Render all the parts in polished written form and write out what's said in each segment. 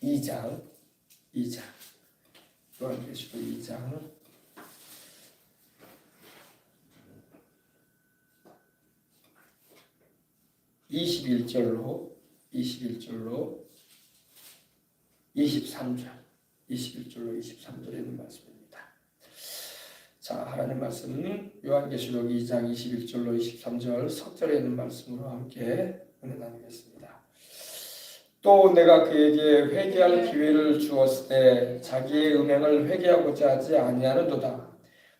2장 요한계시록 2장 21절로 23절에 있는 말씀입니다. 자, 하나님 말씀은 요한계시록 2장 21절로 23절 석절에 있는 말씀으로 함께 은혜 나누겠습니다. 또 내가 그에게 회개할 기회를 주었을 때 자기의 음행을 회개하고자 하지 아니하는도다.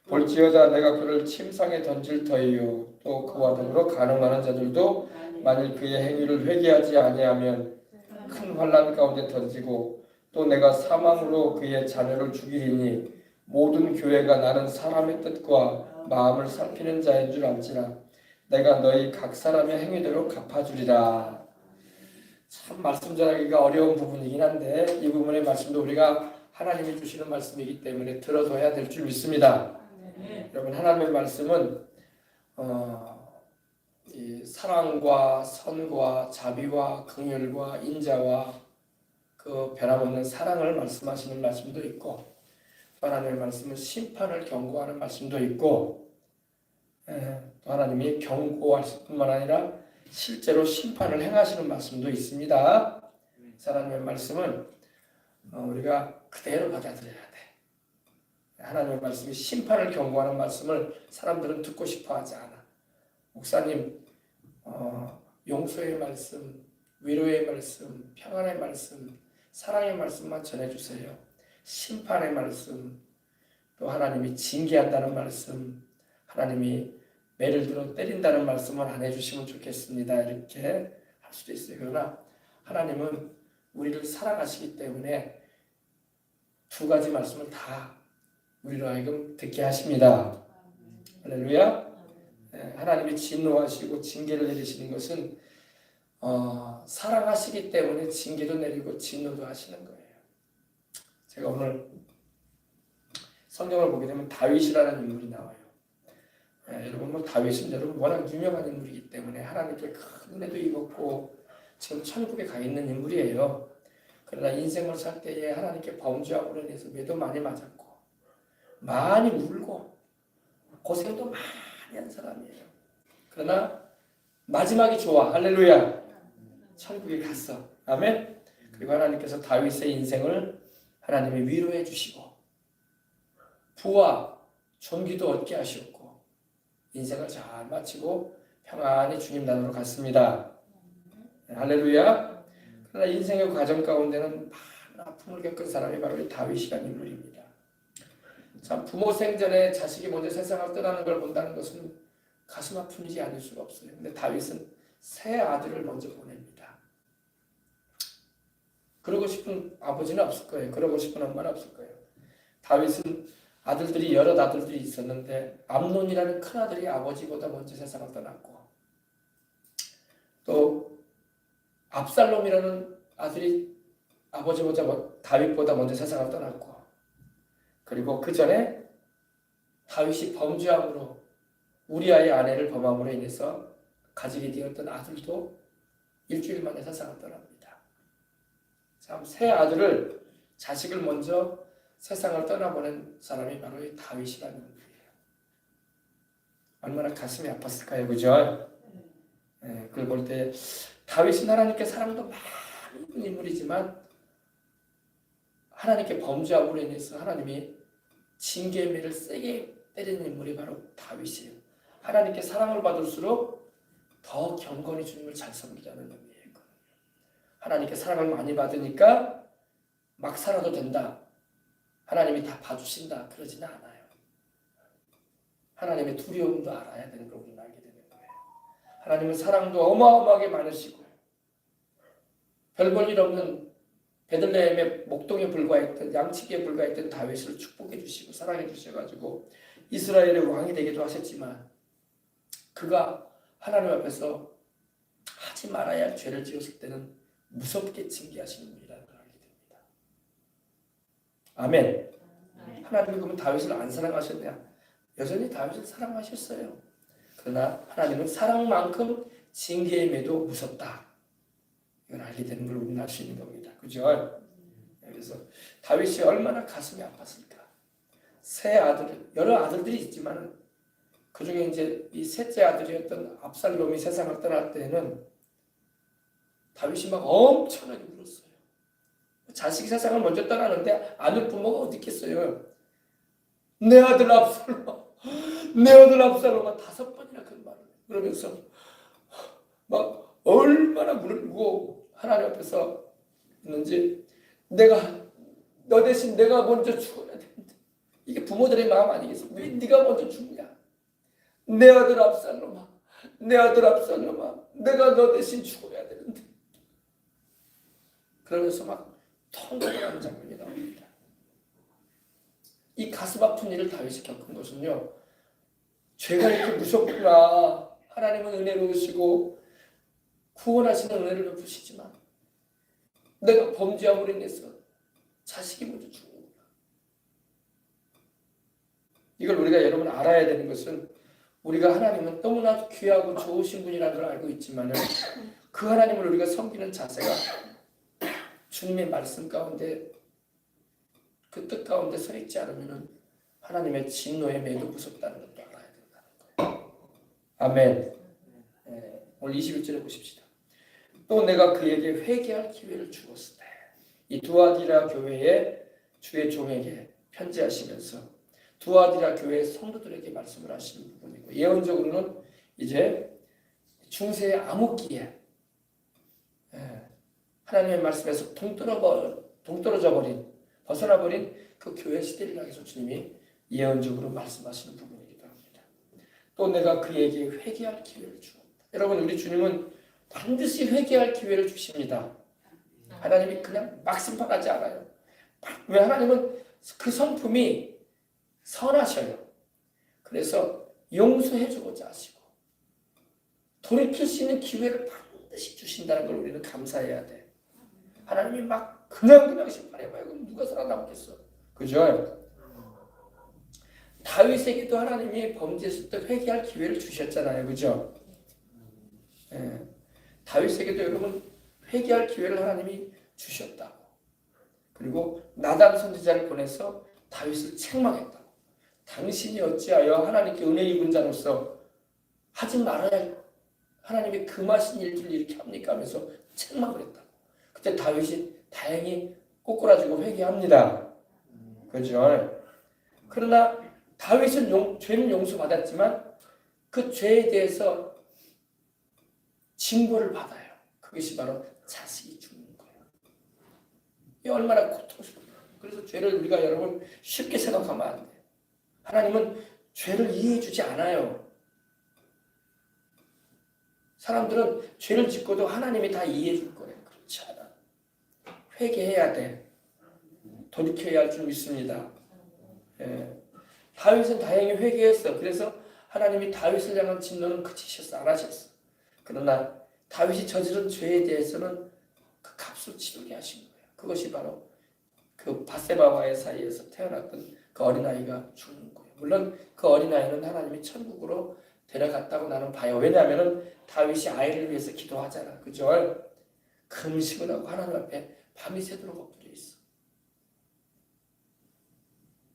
볼지어다 내가 그를 침상에 던질 터이요 또 그와 더불어 간음하는 자들도 만일 그의 행위를 회개하지 아니하면 큰 환난 가운데 던지고 또 내가 사망으로 그의 자녀를 죽이리니 모든 교회가 나는 사람의 뜻과 마음을 살피는 자인 줄 알지라. 내가 너희 각 사람의 행위대로 갚아주리라. 참 말씀 전하기가 어려운 부분이긴 한데 이 부분의 말씀도 우리가 하나님이 주시는 말씀이기 때문에 들어둬야 될 줄 믿습니다. 여러분, 하나님의 말씀은 이 사랑과 선과 자비와 긍휼과 인자와 그 변함없는 사랑을 말씀하시는 말씀도 있고, 또 하나님의 말씀은 심판을 경고하는 말씀도 있고, 또 하나님이 경고하실 뿐만 아니라 실제로 심판을 행하시는 말씀도 있습니다. 하나님의 말씀은 우리가 그대로 받아들여야 돼. 하나님의 말씀이 심판을 경고하는 말씀을 사람들은 듣고 싶어하지 않아. 목사님, 용서의 말씀, 위로의 말씀, 평안의 말씀, 사랑의 말씀만 전해주세요. 심판의 말씀, 또 하나님이 징계한다는 말씀, 하나님이 매를 들어 때린다는 말씀은 안 해주시면 좋겠습니다. 이렇게 할 수도 있어요. 그러나 하나님은 우리를 사랑하시기 때문에 두 가지 말씀을 다 우리로 하여금 듣게 하십니다. 할렐루야. 하나님이 진노하시고 징계를 내리시는 것은 사랑하시기 때문에 징계도 내리고 진노도 하시는 거예요. 제가 오늘 성경을 보게 되면 다윗이라는 인물이 나와요. 여러분, 다윗은 여러분 워낙 유명한 인물이기 때문에 하나님께 큰 은혜도 입었고 지금 천국에 가 있는 인물이에요. 그러나 인생을 살 때에 하나님께 범죄함으로 인해서 매도 많이 맞았고 많이 울고 고생도 많이 한 사람이에요. 그러나 마지막이 좋아. 할렐루야. 천국에 갔어. 아멘. 그리고 하나님께서 다윗의 인생을 하나님이 위로해 주시고 부와 존귀도 얻게 하셨고 인생을 잘 마치고 평안히 주님 나라로 갔습니다. 할렐루야. 그러나 인생의 과정 가운데는 많은 아픔을 겪은 사람이 바로 이 다윗이라는 인물입니다. 참, 부모 생전에 자식이 먼저 세상을 떠나는 걸 본다는 것은 가슴 아픈 일이 아닐 수가 없어요. 근데 다윗은 세 아들을 먼저 보냅니다. 그러고 싶은 아버지는 없을 거예요. 그러고 싶은 엄마는 없을 거예요. 다윗은 아들들이 여러 아들들이 있었는데 암논이라는 큰 아들이 아버지보다 먼저 세상을 떠났고 또 압살롬이라는 아들이 아버지보다 다윗보다 먼저 세상을 떠났고 그리고 그 전에 다윗이 범죄함으로 우리아의 아내를 범함으로 인해서 가지게 되었던 아들도 일주일 만에 세상을 떠납니다. 참, 세 아들을 자식을 먼저 세상을 떠나보낸 사람이 바로 이 다윗이라는 분이에요. 얼마나 가슴이 아팠을까요, 그죠? 그걸 볼 때 다윗은 하나님께 사랑도 많이 입은 인물이지만 하나님께 범죄함으로 인해서 하나님이 징계의 매를 세게 때리는 인물이 바로 다윗이에요. 하나님께 사랑을 받을수록 더 경건히 주님을 잘 섬기자는 의미예요. 하나님께 사랑을 많이 받으니까 막 살아도 된다. 하나님이 다 봐주신다. 그러지는 않아요. 하나님의 두려움도 알아야 되는 걸 우리는 알게 되는 거예요. 하나님은 사랑도 어마어마하게 많으시고 별 볼 일 없는 베들레헴의 목동에 불과했던 양치기에 불과했던 다윗을 축복해 주시고 사랑해 주셔가지고 이스라엘의 왕이 되기도 하셨지만 그가 하나님 앞에서 하지 말아야 할 죄를 지었을 때는 무섭게 징계하시는 분이라는 걸 알게 됩니다. 아멘. 하나님이 그러면 다윗을 안 사랑하셨냐? 여전히 다윗을 사랑하셨어요. 그러나 하나님은 사랑만큼 징계임에도 무섭다. 이걸 알게 되는 걸 우리는 알 수 있는 겁니다. 그죠? 그래서 다윗이 얼마나 가슴이 아팠을까. 세 아들, 여러 아들들이 있지만 그 중에 이제 이 셋째 아들이었던 압살롬이 세상을 떠날 때에는 다윗이 막 엄청나게 울었어요. 자식이 세상을 먼저 떠나는데 아들 부모가 어디 있겠어요. 내 아들 압살롬아, 내 아들 압살롬아 5번이나 그 말을 그러면서 막 얼마나 울고 하나님 앞에서 있는지, 내가 너 대신 내가 먼저 죽어야 되는데, 이게 부모들의 마음 아니겠어? 왜 네가 먼저 죽냐? 내 아들 압살롬아, 내 아들 압살롬아, 내가 너 대신 죽어야 되는데. 그러면서 막 통곡을 하는 장면이 나옵니다. 이 가슴 아픈 일을 다윗이 겪은 것은요, 죄가 이렇게 무섭구나, 하나님은 은혜로우시고 구원하시는 은혜를 베푸시지만 내가 범죄함으로 인해서 자식이 먼저 죽는구나. 이걸 우리가 여러분 알아야 되는 것은, 우리가 하나님은 너무나 귀하고 좋으신 분이라는 걸 알고 있지만 그 하나님을 우리가 섬기는 자세가 주님의 말씀 가운데, 그 뜻 가운데 서 있지 않으면 하나님의 진노에 매도 무섭다는 것도 알아야 된다는 거예요. 아멘. 오늘 21절에 보십시다. 또 내가 그에게 회개할 기회를 주었을 때, 이 두아디라 교회의 주의 종에게 편지하시면서 두아디라 교회 성도들에게 말씀을 하시는 부분이고, 예언적으로는 이제 중세의 암흑기에 하나님의 말씀에서 동떨어져 버린, 벗어나 버린 그 교회 시대를 향해서 주님이 예언적으로 말씀하시는 부분이기도 합니다. 또 내가 그에게 회개할 기회를 주었다. 여러분, 우리 주님은 반드시 회개할 기회를 주십니다. 하나님이 그냥 막 심판하지 않아요. 왜? 하나님은 그 성품이 선하셔요. 그래서 용서해주고자 하시고 돌이킬 수 있는 기회를 반드시 주신다는 걸 우리는 감사해야 돼. 하나님이 막 그냥 심판해봐요. 그럼 누가 살아남겠어? 그죠? 다윗에게도 하나님이 범죄했을 때 회개할 기회를 주셨잖아요. 그죠? 다윗에게도 여러분 회개할 기회를 하나님이 주셨다고. 그리고 나단 선지자를 보내서 다윗을 책망했다고. 당신이 어찌하여 하나님께 은혜 입은 자로서 하지 말아야 하나님이 금하신 일들을 이렇게 합니까? 하면서 책망을 했다고. 그때 다윗이 다행히 꼬꾸라지고 회개합니다. 그죠? 그러나 다윗은 죄는 용서받았지만 그 죄에 대해서 징벌을 받아요. 그것이 바로 자식이 죽는 거예요. 이 얼마나 고통스러워요. 그래서 죄를 우리가 여러분 쉽게 생각하면 안 돼요. 하나님은 죄를 이해해 주지 않아요. 사람들은 죄를 짓고도 하나님이 다 이해해 줄 거예요. 그렇지 않아. 회개해야 돼. 돌이켜야 할 줄 믿습니다. 다윗은 다행히 회개했어. 그래서 하나님이 다윗을 향한 진노는 그치셨어. 안 하셨어. 그러나 다윗이 저지른 죄에 대해서는 그 값을 치르게 하신 거예요. 그것이 바로 그 바세바와의 사이에서 태어났던 그 어린아이가 죽는 거예요. 물론 그 어린아이는 하나님이 천국으로 데려갔다고 나는 봐요. 왜냐하면 다윗이 아이를 위해서 기도하잖아. 그죠? 금식을 하고 하나님 앞에 밤이 새도록 엎드려 있어.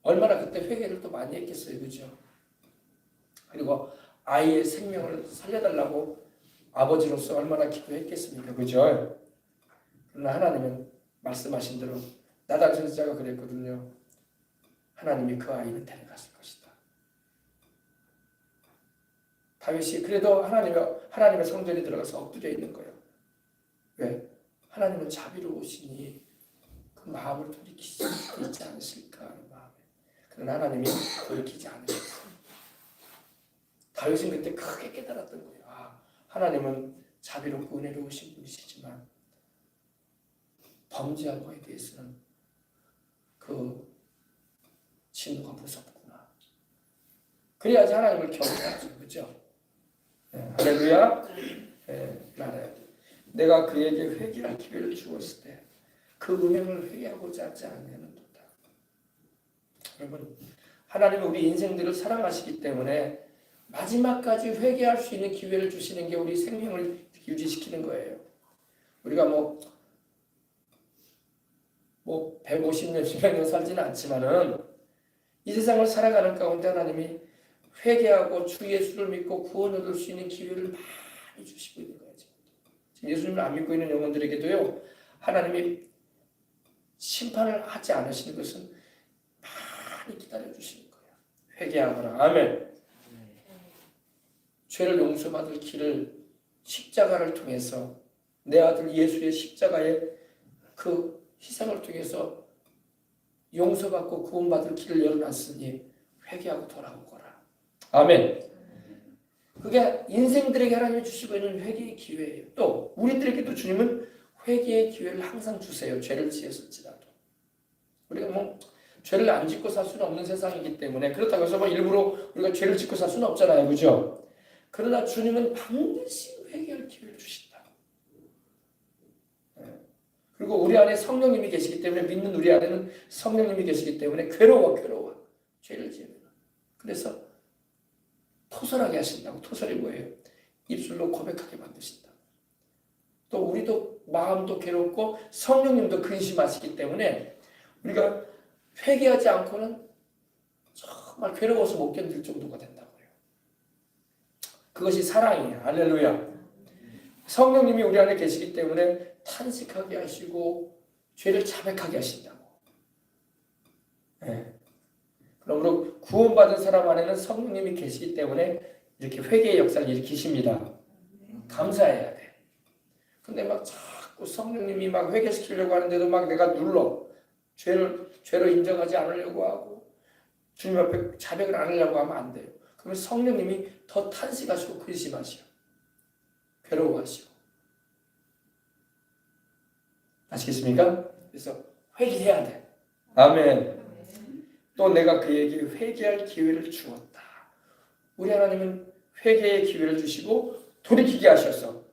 얼마나 그때 회개를 또 많이 했겠어요. 그죠? 그리고 아이의 생명을 살려달라고 아버지로서 얼마나 기도했겠습니까? 그죠? 그러나 하나님은 말씀하신 대로, 나단 선지자가 그랬거든요. 하나님이 그 아이는 데려갔을 것이다. 다윗이 그래도 하나님의 성전에 들어가서 엎드려 있는 거예요. 왜? 하나님은 자비로우시니 그 마음을 돌이키지 있지 않으실까 하는 마음에. 그러나 하나님이 돌이키지 않으셨어요. 다윗은 그때 크게 깨달았던 거예요. 하나님은 자비롭고 은혜로우신 분이시지만 범죄한 거에 대해서는 그 진노가 무섭구나. 그래야지 하나님을 경외하죠. 그죠? 할렐루야. 알아야 돼. 내가 그에게 회개할 기회를 주었을 때 그 음행을 회개하고자 하지 않는다. 여러분, 하나님은 우리 인생들을 사랑하시기 때문에 마지막까지 회개할 수 있는 기회를 주시는 게 우리 생명을 유지시키는 거예요. 우리가 뭐 150년 살지는 않지만은 이 세상을 살아가는 가운데 하나님이 회개하고 주 예수를 믿고 구원 얻을 수 있는 기회를 많이 주시고 있는 거예요. 지금 예수님을 안 믿고 있는 영혼들에게도요, 하나님이 심판을 하지 않으시는 것은 많이 기다려주시는 거예요. 회개하거라. 아멘. 죄를 용서받을 길을 십자가를 통해서 내 아들 예수의 십자가의 그 희생을 통해서 용서받고 구원받을 길을 열어놨으니 회개하고 돌아오거라. 아멘. 그게 인생들에게 하나님이 주시고 있는 회개의 기회예요. 또 우리들에게도 주님은 회개의 기회를 항상 주세요. 죄를 지었을지라도. 우리가 뭐 죄를 안 짓고 살 수는 없는 세상이기 때문에 그렇다고 해서 뭐 일부러 우리가 죄를 짓고 살 수는 없잖아요. 그죠? 그러나 주님은 반드시 회개할 기회를 주신다. 그리고 우리 안에 성령님이 계시기 때문에 믿는 우리 안에는 성령님이 계시기 때문에 괴로워. 죄를 지으면. 그래서 토설하게 하신다고. 토설이 뭐예요? 입술로 고백하게 만드신다. 또 우리도 마음도 괴롭고 성령님도 근심하시기 때문에 우리가 회개하지 않고는 정말 괴로워서 못 견딜 정도가 된다고요. 그것이 사랑이에요. 할렐루야. 성령님이 우리 안에 계시기 때문에 탄식하게 하시고 죄를 자백하게 하신다고. 네. 그러므로 구원받은 사람 안에는 성령님이 계시기 때문에 이렇게 회개의 역사를 일으키십니다. 감사해야 돼. 근데 막 자꾸 성령님이 막 회개시키려고 하는데도 막 내가 눌러. 죄로 인정하지 않으려고 하고 주님 앞에 자백을 안 하려고 하면 안 돼요. 그러면 성령님이 더 탄식하시고 근심하시고 괴로워하시고. 아시겠습니까? 그래서 회개해야 돼. 아멘. 또 내가 그에게 회개할 기회를 주었다. 우리 하나님은 회개의 기회를 주시고 돌이키게 하셔서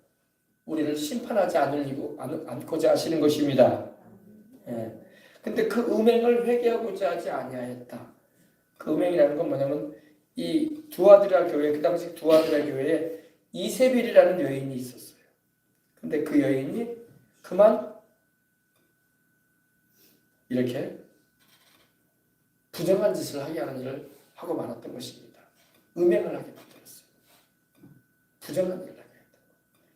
우리를 심판하지 않고자 하시는 것입니다. 예. 근데 그 음행을 회개하고자 하지 아니하였다. 그 음행이라는 건 뭐냐면 이 두아드라 교회, 그 당시 두아드라 교회에 이세벨이라는 여인이 있었어요. 근데 그 여인이 그만 이렇게 부정한 짓을 하게 하는 일을 하고 말았던 것입니다. 음행을 하게 만들었어요. 부정한 일을 하게 했다.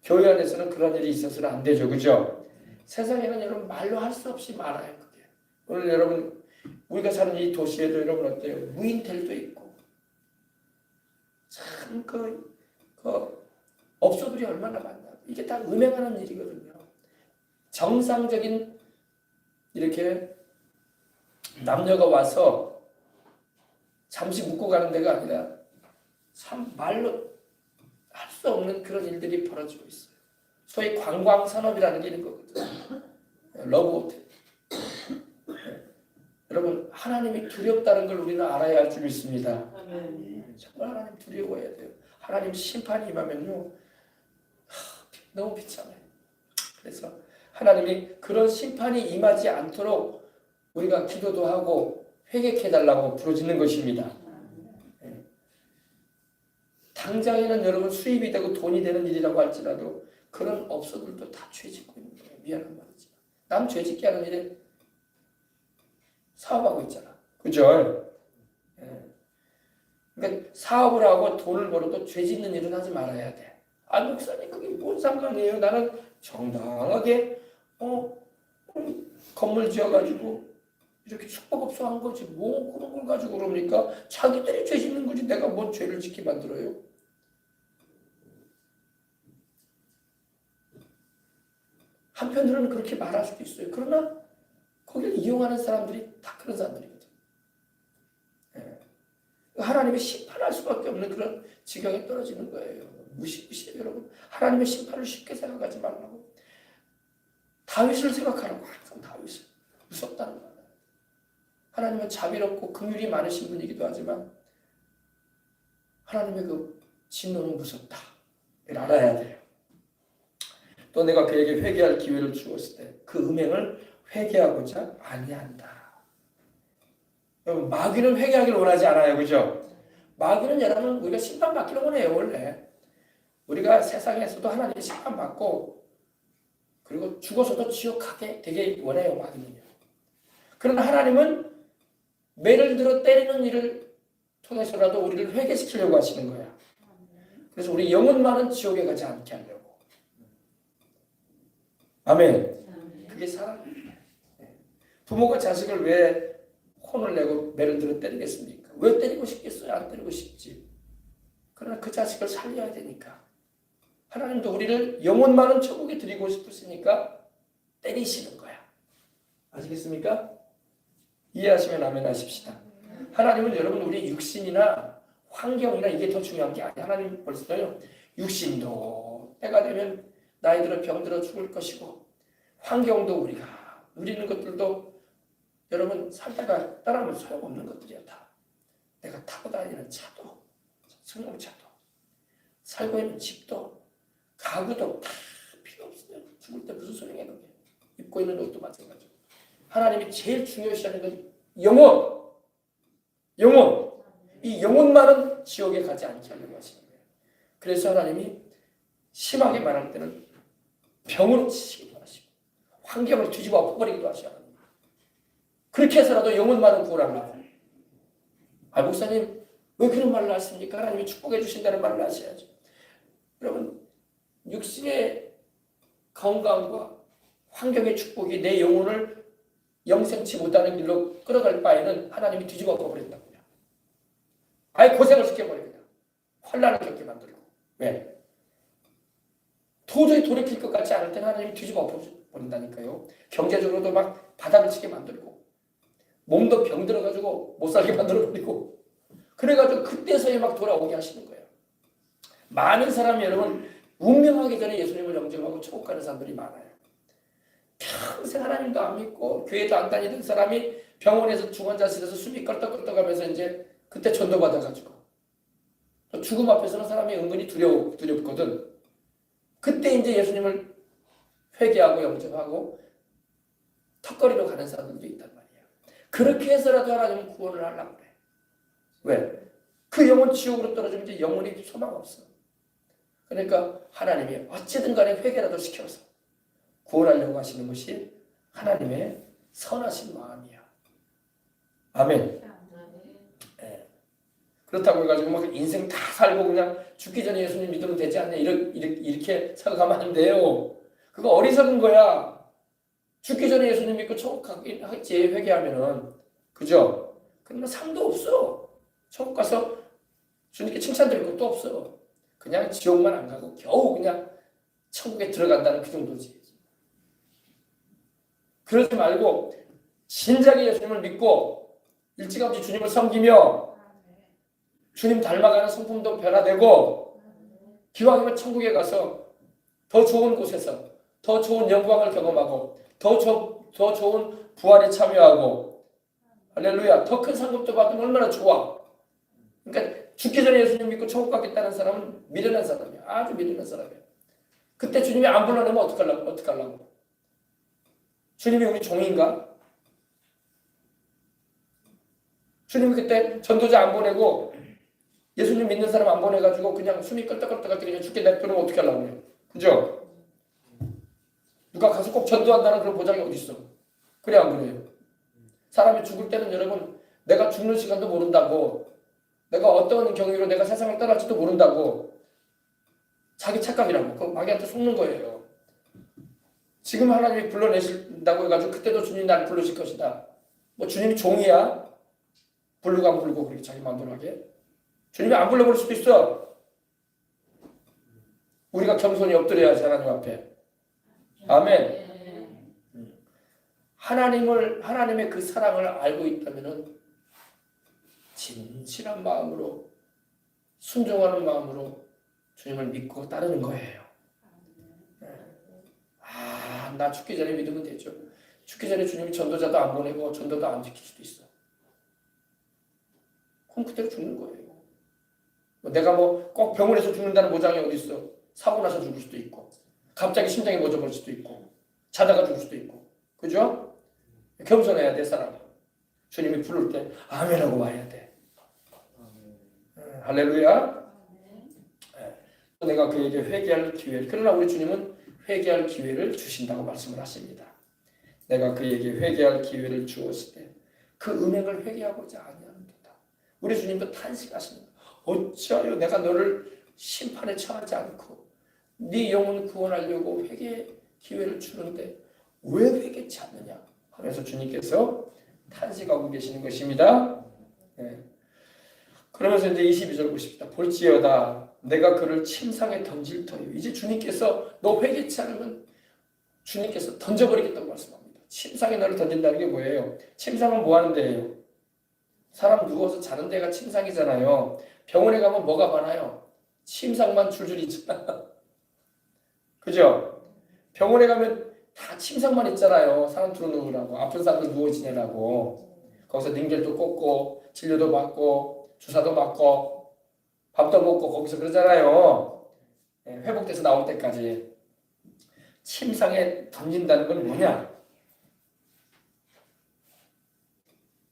교회 안에서는 그런 일이 있어서는 안 되죠. 그죠? 세상에는 여러분 말로 할 수 없이 많아요. 그게. 오늘 여러분 우리가 사는 이 도시에도 여러분 어때요? 무인텔도 있고 참 업소들이 얼마나 많나. 이게 다 음행하는 일이거든요. 정상적인 이렇게 남녀가 와서 잠시 묵고 가는 데가 아니라 참 말로 할 수 없는 그런 일들이 벌어지고 있어요. 소위 관광산업이라는 게 있는 거거든요. 러브호텔. 여러분 하나님이 두렵다는 걸 우리는 알아야 할 줄 믿습니다. 정말 하나님 두려워해야 돼요. 하나님 심판이 임하면요 너무 비참해요. 그래서 하나님이 그런 심판이 임하지 않도록 우리가 기도도 하고 회개해달라고 부르짖는 것입니다. 당장에는 여러분 수입이 되고 돈이 되는 일이라고 할지라도 그런 업소들도 다 죄짓고 있는 거예요. 미안한 말이지. 남 죄짓게 하는 일에 사업하고 있잖아. 그죠? 그러니까 사업을 하고 돈을 벌어도 죄짓는 일은 하지 말아야 돼. 아, 목사님 그게 뭔 상관이에요? 나는 정당하게 건물 지어가지고 이렇게 숙박업소 한 거지 뭐 그런 걸 가지고 그럽니까? 자기들이 죄 짓는 거지 내가 뭔 죄를 짓게 만들어요? 한편으로는 그렇게 말할 수도 있어요. 그러나 거기를 이용하는 사람들이 다 그런 사람들이거든. 하나님의 심판할 수밖에 없는 그런 지경에 떨어지는 거예요. 무시무시해요 여러분. 하나님의 심판을 쉽게 생각하지 말라고. 다윗을 생각하라고. 항상 다윗을. 무섭다는 거예요. 하나님은 자비롭고 긍휼이 많으신 분이기도 하지만 하나님의 그 진노는 무섭다. 이걸 알아야 돼요. 또 내가 그에게 회개할 기회를 주었을 때 그 음행을 회개하고자 아니한다. 여러분 마귀는 회개하기를 원하지 않아요. 그죠? 마귀는 여러분 우리가 심판받기를 원해요. 원래 우리가 세상에서도 하나님의 심판받고 그리고 죽어서도 지옥 가게 되게 원해요. 마귀는요. 그러나 하나님은 매를 들어 때리는 일을 통해서라도 우리를 회개시키려고 하시는 거야. 그래서 우리 영혼만은 지옥에 가지 않게 하려고. 아멘. 그게 사랑입니다. 부모가 자식을 왜 혼을 내고 매를 들어 때리겠습니까? 왜 때리고 싶겠어요? 안 때리고 싶지. 그러나 그 자식을 살려야 되니까. 하나님도 우리를 영혼만은 천국에 드리고 싶으시니까 때리시는 거야. 아시겠습니까? 이해하시면 아멘 하십시다. 하나님은 여러분 우리 육신이나 환경이나 이게 더 중요한 게 아니에요. 하나님 벌써요. 육신도 때가 되면 나이 들어 병들어 죽을 것이고 환경도 우리가 누리는 것들도 여러분 살다가 떠나면 소용없는 것들이야 다. 내가 타고 다니는 차도 승용차도 살고 있는 집도 가구도 다 필요 없어요. 죽을 때 무슨 소용이야 그게. 입고 있는 옷도 마찬가지고. 하나님이 제일 중요시하는 건 영혼. 이 영혼만은 지옥에 가지 않게 하려고 하시는 거예요. 그래서 하나님이 심하게 말할 때는 병으로 치시기도 하시고 환경을 뒤집어 엎어버리기도 하셔요. 그렇게 해서라도 영혼만은 구원하려고. 목사님 왜 그런 말을 하십니까? 하나님이 축복해 주신다는 말을 하셔야죠. 여러분 육신의 건강과 환경의 축복이 내 영혼을 영생치 못하는 길로 끌어갈 바에는 하나님이 뒤집어 엎어버린다고요. 아예 고생을 시켜버려요. 그냥. 환난을 겪게 만들고. 왜? 도저히 돌이킬 것 같지 않을 때는 하나님이 뒤집어 엎어버린다니까요. 경제적으로도 막 바닥을 치게 만들고 몸도 병들어가지고 못 살게 만들어버리고 그래가지고 그때서야 막 돌아오게 하시는 거예요. 많은 사람이 여러분 운명하기 전에 예수님을 영접하고 천국 가는 사람들이 많아요. 평생 하나님도 안 믿고 교회도 안 다니던 사람이 병원에서 중환자실에서 숨이 껄떡껄떡하면서 이제 그때 전도받아가지고 죽음 앞에서는 사람이 은근히 두렵거든. 그때 이제 예수님을 회개하고 영접하고 턱걸이로 가는 사람들도 있단 말이야. 그렇게 해서라도 하나님은 구원을 하려고 그래. 왜? 그 영혼 지옥으로 떨어지면 이제 영혼이 소망 없어. 그러니까 하나님이 어찌든 간에 회개라도 시켜서 구원하려고 하시는 것이 하나님의 선하신 마음이야. 아멘. 네. 그렇다고 해가지고 막 인생 다 살고 그냥 죽기 전에 예수님 믿으면 되지 않냐 이렇게 생각하면 안 돼요. 그거 어리석은 거야. 죽기 전에 예수님 믿고 천국 가겠지 회개하면은. 그죠? 그러면 상도 없어. 천국 가서 주님께 칭찬 드릴 것도 없어. 그냥 지옥만 안 가고 겨우 그냥 천국에 들어간다는 그 정도지. 그러지 말고 진작에 예수님을 믿고 일찌감치 주님을 섬기며 주님 닮아가는 성품도 변화되고 기왕이면 천국에 가서 더 좋은 곳에서 더 좋은 영광을 경험하고 더 좋은 부활에 참여하고 할렐루야 더 큰 상급도 받으면 얼마나 좋아. 그러니까 죽기 전에 예수님 믿고 천국 가겠다는 사람은 미련한 사람이야. 아주 미련한 사람이야. 그때 주님이 안 불러내면 어떡하려고? 주님이 우리 종인가? 주님이 그때 전도자 안 보내고 예수님 믿는 사람 안 보내가지고 그냥 숨이 껄떡껄떡할 때 그냥 죽게 냅두면 어떻게 하려고요? 그죠? 누가 가서 꼭 전도한다는 그런 보장이 어디 있어? 그래 안 그래요? 사람이 죽을 때는 여러분 내가 죽는 시간도 모른다고 내가 어떤 경위로 내가 세상을 떠날지도 모른다고 자기 착각이라고 그 마귀한테 속는 거예요. 지금 하나님이 불러내신다고 해가지고 그때도 주님이 나를 부르실 것이다. 뭐 주님이 종이야? 부르고 안 부르고 그렇게 자기 마음대로 하게? 주님이 안 불러볼 수도 있어. 우리가 겸손히 엎드려야지 하나님 앞에. 아멘. 하나님의 그 사랑을 알고 있다면은 진실한 마음으로 순종하는 마음으로 주님을 믿고 따르는 거예요. 나 죽기 전에 믿으면 되죠. 죽기 전에 주님이 전도자도 안 보내고 전도도 안 지킬 수도 있어. 그럼 그대로 죽는 거예요. 내가 꼭 병원에서 죽는다는 보장이 어디 있어? 사고 나서 죽을 수도 있고 갑자기 심장이 멎어버릴 수도 있고 자다가 죽을 수도 있고 그죠? 겸손해야 돼 사람. 주님이 부를 때 아멘하고 와야 돼. 할렐루야. 내가 그에게 회개할 기회를 그러나 우리 주님은 회개할 기회를 주신다고 말씀을 하십니다. 내가 그에게 회개할 기회를 주었을 때 그 은행을 회개하고자 아니하는도다. 우리 주님도 탄식하십니다. 어찌하여 내가 너를 심판에 처하지 않고 네 영혼 구원하려고 회개 기회를 주는데 왜 회개치 않느냐 하면서 주님께서 탄식하고 계시는 것입니다. 네. 그러면서 이제 22절 보십시다. 볼지어다 내가 그를 침상에 던질 터이요. 이제 주님께서 너 회개치 않으면 주님께서 던져버리겠다고 말씀합니다. 침상에 너를 던진다는 게 뭐예요? 침상은 뭐 하는 데예요? 사람 누워서 자는 데가 침상이잖아요. 병원에 가면 뭐가 많아요? 침상만 줄줄이 있잖아. 그죠? 병원에 가면 다 침상만 있잖아요. 사람 들어누우라고. 아픈 사람들 누워 지내라고. 거기서 링겔도 꽂고 진료도 받고 주사도 맞고 밥도 먹고 거기서 그러잖아요. 회복돼서 나올 때까지. 침상에 던진다는 건 뭐냐?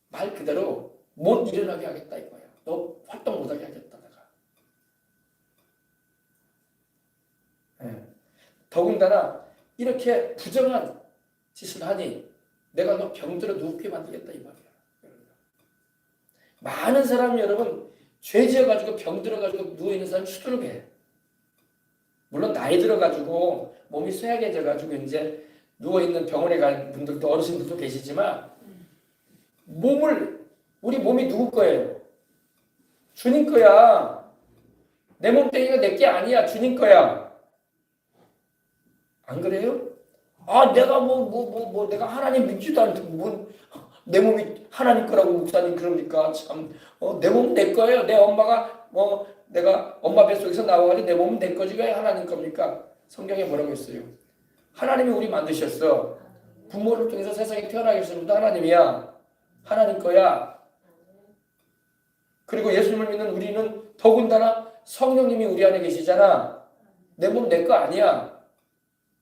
말 그대로 못 일어나게 하겠다 이거야. 너 활동 못하게 하겠다 내가. 더군다나 이렇게 부정한 짓을 하니 내가 너 병들어 눕게 만들겠다 이 말이야. 많은 사람이 여러분 죄 지어가지고 병들어가지고 누워있는 사람 수두룩해. 물론 나이 들어가지고 몸이 쇠약해져가지고 이제 누워있는 병원에 간 분들도 어르신들도 계시지만 우리 몸이 누구 거예요? 주님 거야. 내 몸뚱이가 내 게 아니야. 주님 거야. 안 그래요? 아, 내가 내가 하나님 믿지도 않고 내 몸이 하나님 거라고 목사님 그러니까 참 내 몸은 내 거예요. 내 엄마가 내가 엄마 뱃속에서 나와가지고 내 몸은 내 거지 왜 하나님 겁니까? 성경에 뭐라고 했어요? 하나님이 우리 만드셨어. 부모를 통해서 세상에 태어나게 하신 분도 하나님이야. 하나님 거야. 그리고 예수님을 믿는 우리는 더군다나 성령님이 우리 안에 계시잖아. 내 몸 내 거 아니야.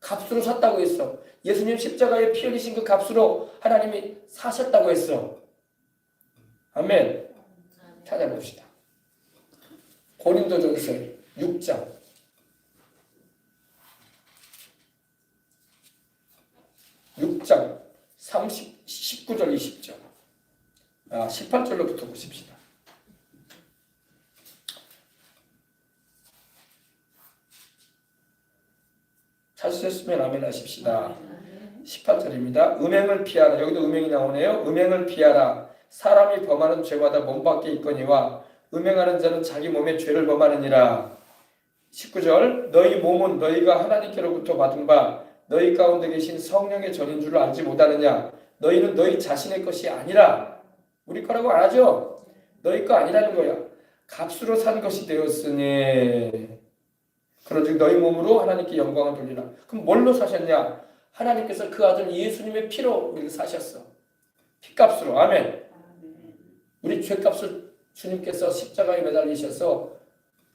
값으로 샀다고 했어. 예수님 십자가에 피 흘리신 그 값으로 하나님이 사셨다고 했어. 아멘. 찾아봅시다. 고린도전서 6장 19절 20절 18절로부터 보십시다. 찾으셨으면 아멘 하십시다. 18절입니다. 음행을 피하라. 여기도 음행이 나오네요. 음행을 피하라. 사람이 범하는 죄마다 몸 밖에 있거니와 음행하는 자는 자기 몸에 죄를 범하느니라. 19절 너희 몸은 너희가 하나님께로부터 받은 바 너희 가운데 계신 성령의 전인 줄 알지 못하느냐. 너희는 너희 자신의 것이 아니라 우리 거라고 안 하죠. 너희 거 아니라는 거야. 값으로 산 것이 되었으니 그런즉 너희 몸으로 하나님께 영광을 돌리라. 그럼 뭘로 사셨냐? 하나님께서 그 아들 예수님의 피로 우리를 사셨어. 피값으로. 아멘. 우리 죄값을 주님께서 십자가에 매달리셔서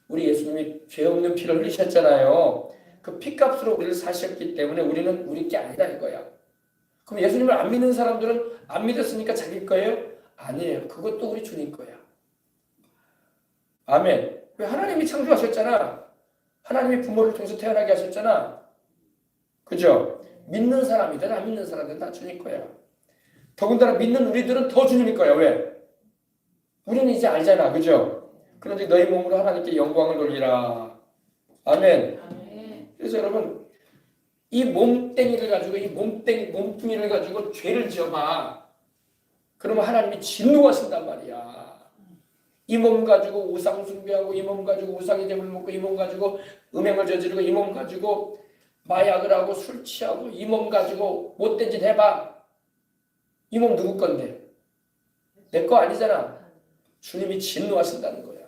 우리 예수님이 죄 없는 피를 흘리셨잖아요. 그 피값으로 우리를 사셨기 때문에 우리는 우리 게 아니다 이거야. 그럼 예수님을 안 믿는 사람들은 안 믿었으니까 자기 거예요? 아니에요. 그것도 우리 주님 거야. 아멘. 왜 하나님이 창조하셨잖아. 하나님이 부모를 통해서 태어나게 하셨잖아. 그죠? 믿는 사람이든 안 믿는 사람이든 다 주님 거야. 더군다나 믿는 우리들은 더 주님일 거야. 왜? 우리는 이제 알잖아. 그죠? 그런데 너희 몸으로 하나님께 영광을 돌리라. 아멘. 그래서 여러분 이 몸뚱이를 가지고 몸뚱이를 가지고 죄를 지어봐. 그러면 하나님이 진노하신단 말이야. 이 몸 가지고 우상 숭배하고 이 몸 가지고 우상의 제물 먹고 이 몸 가지고 음행을 저지르고 이 몸 가지고 마약을 하고 술 취하고 이 몸 가지고 못된 짓 해봐. 이 몸 누구 건데? 내 거 아니잖아. 주님이 진노하신다는 거야.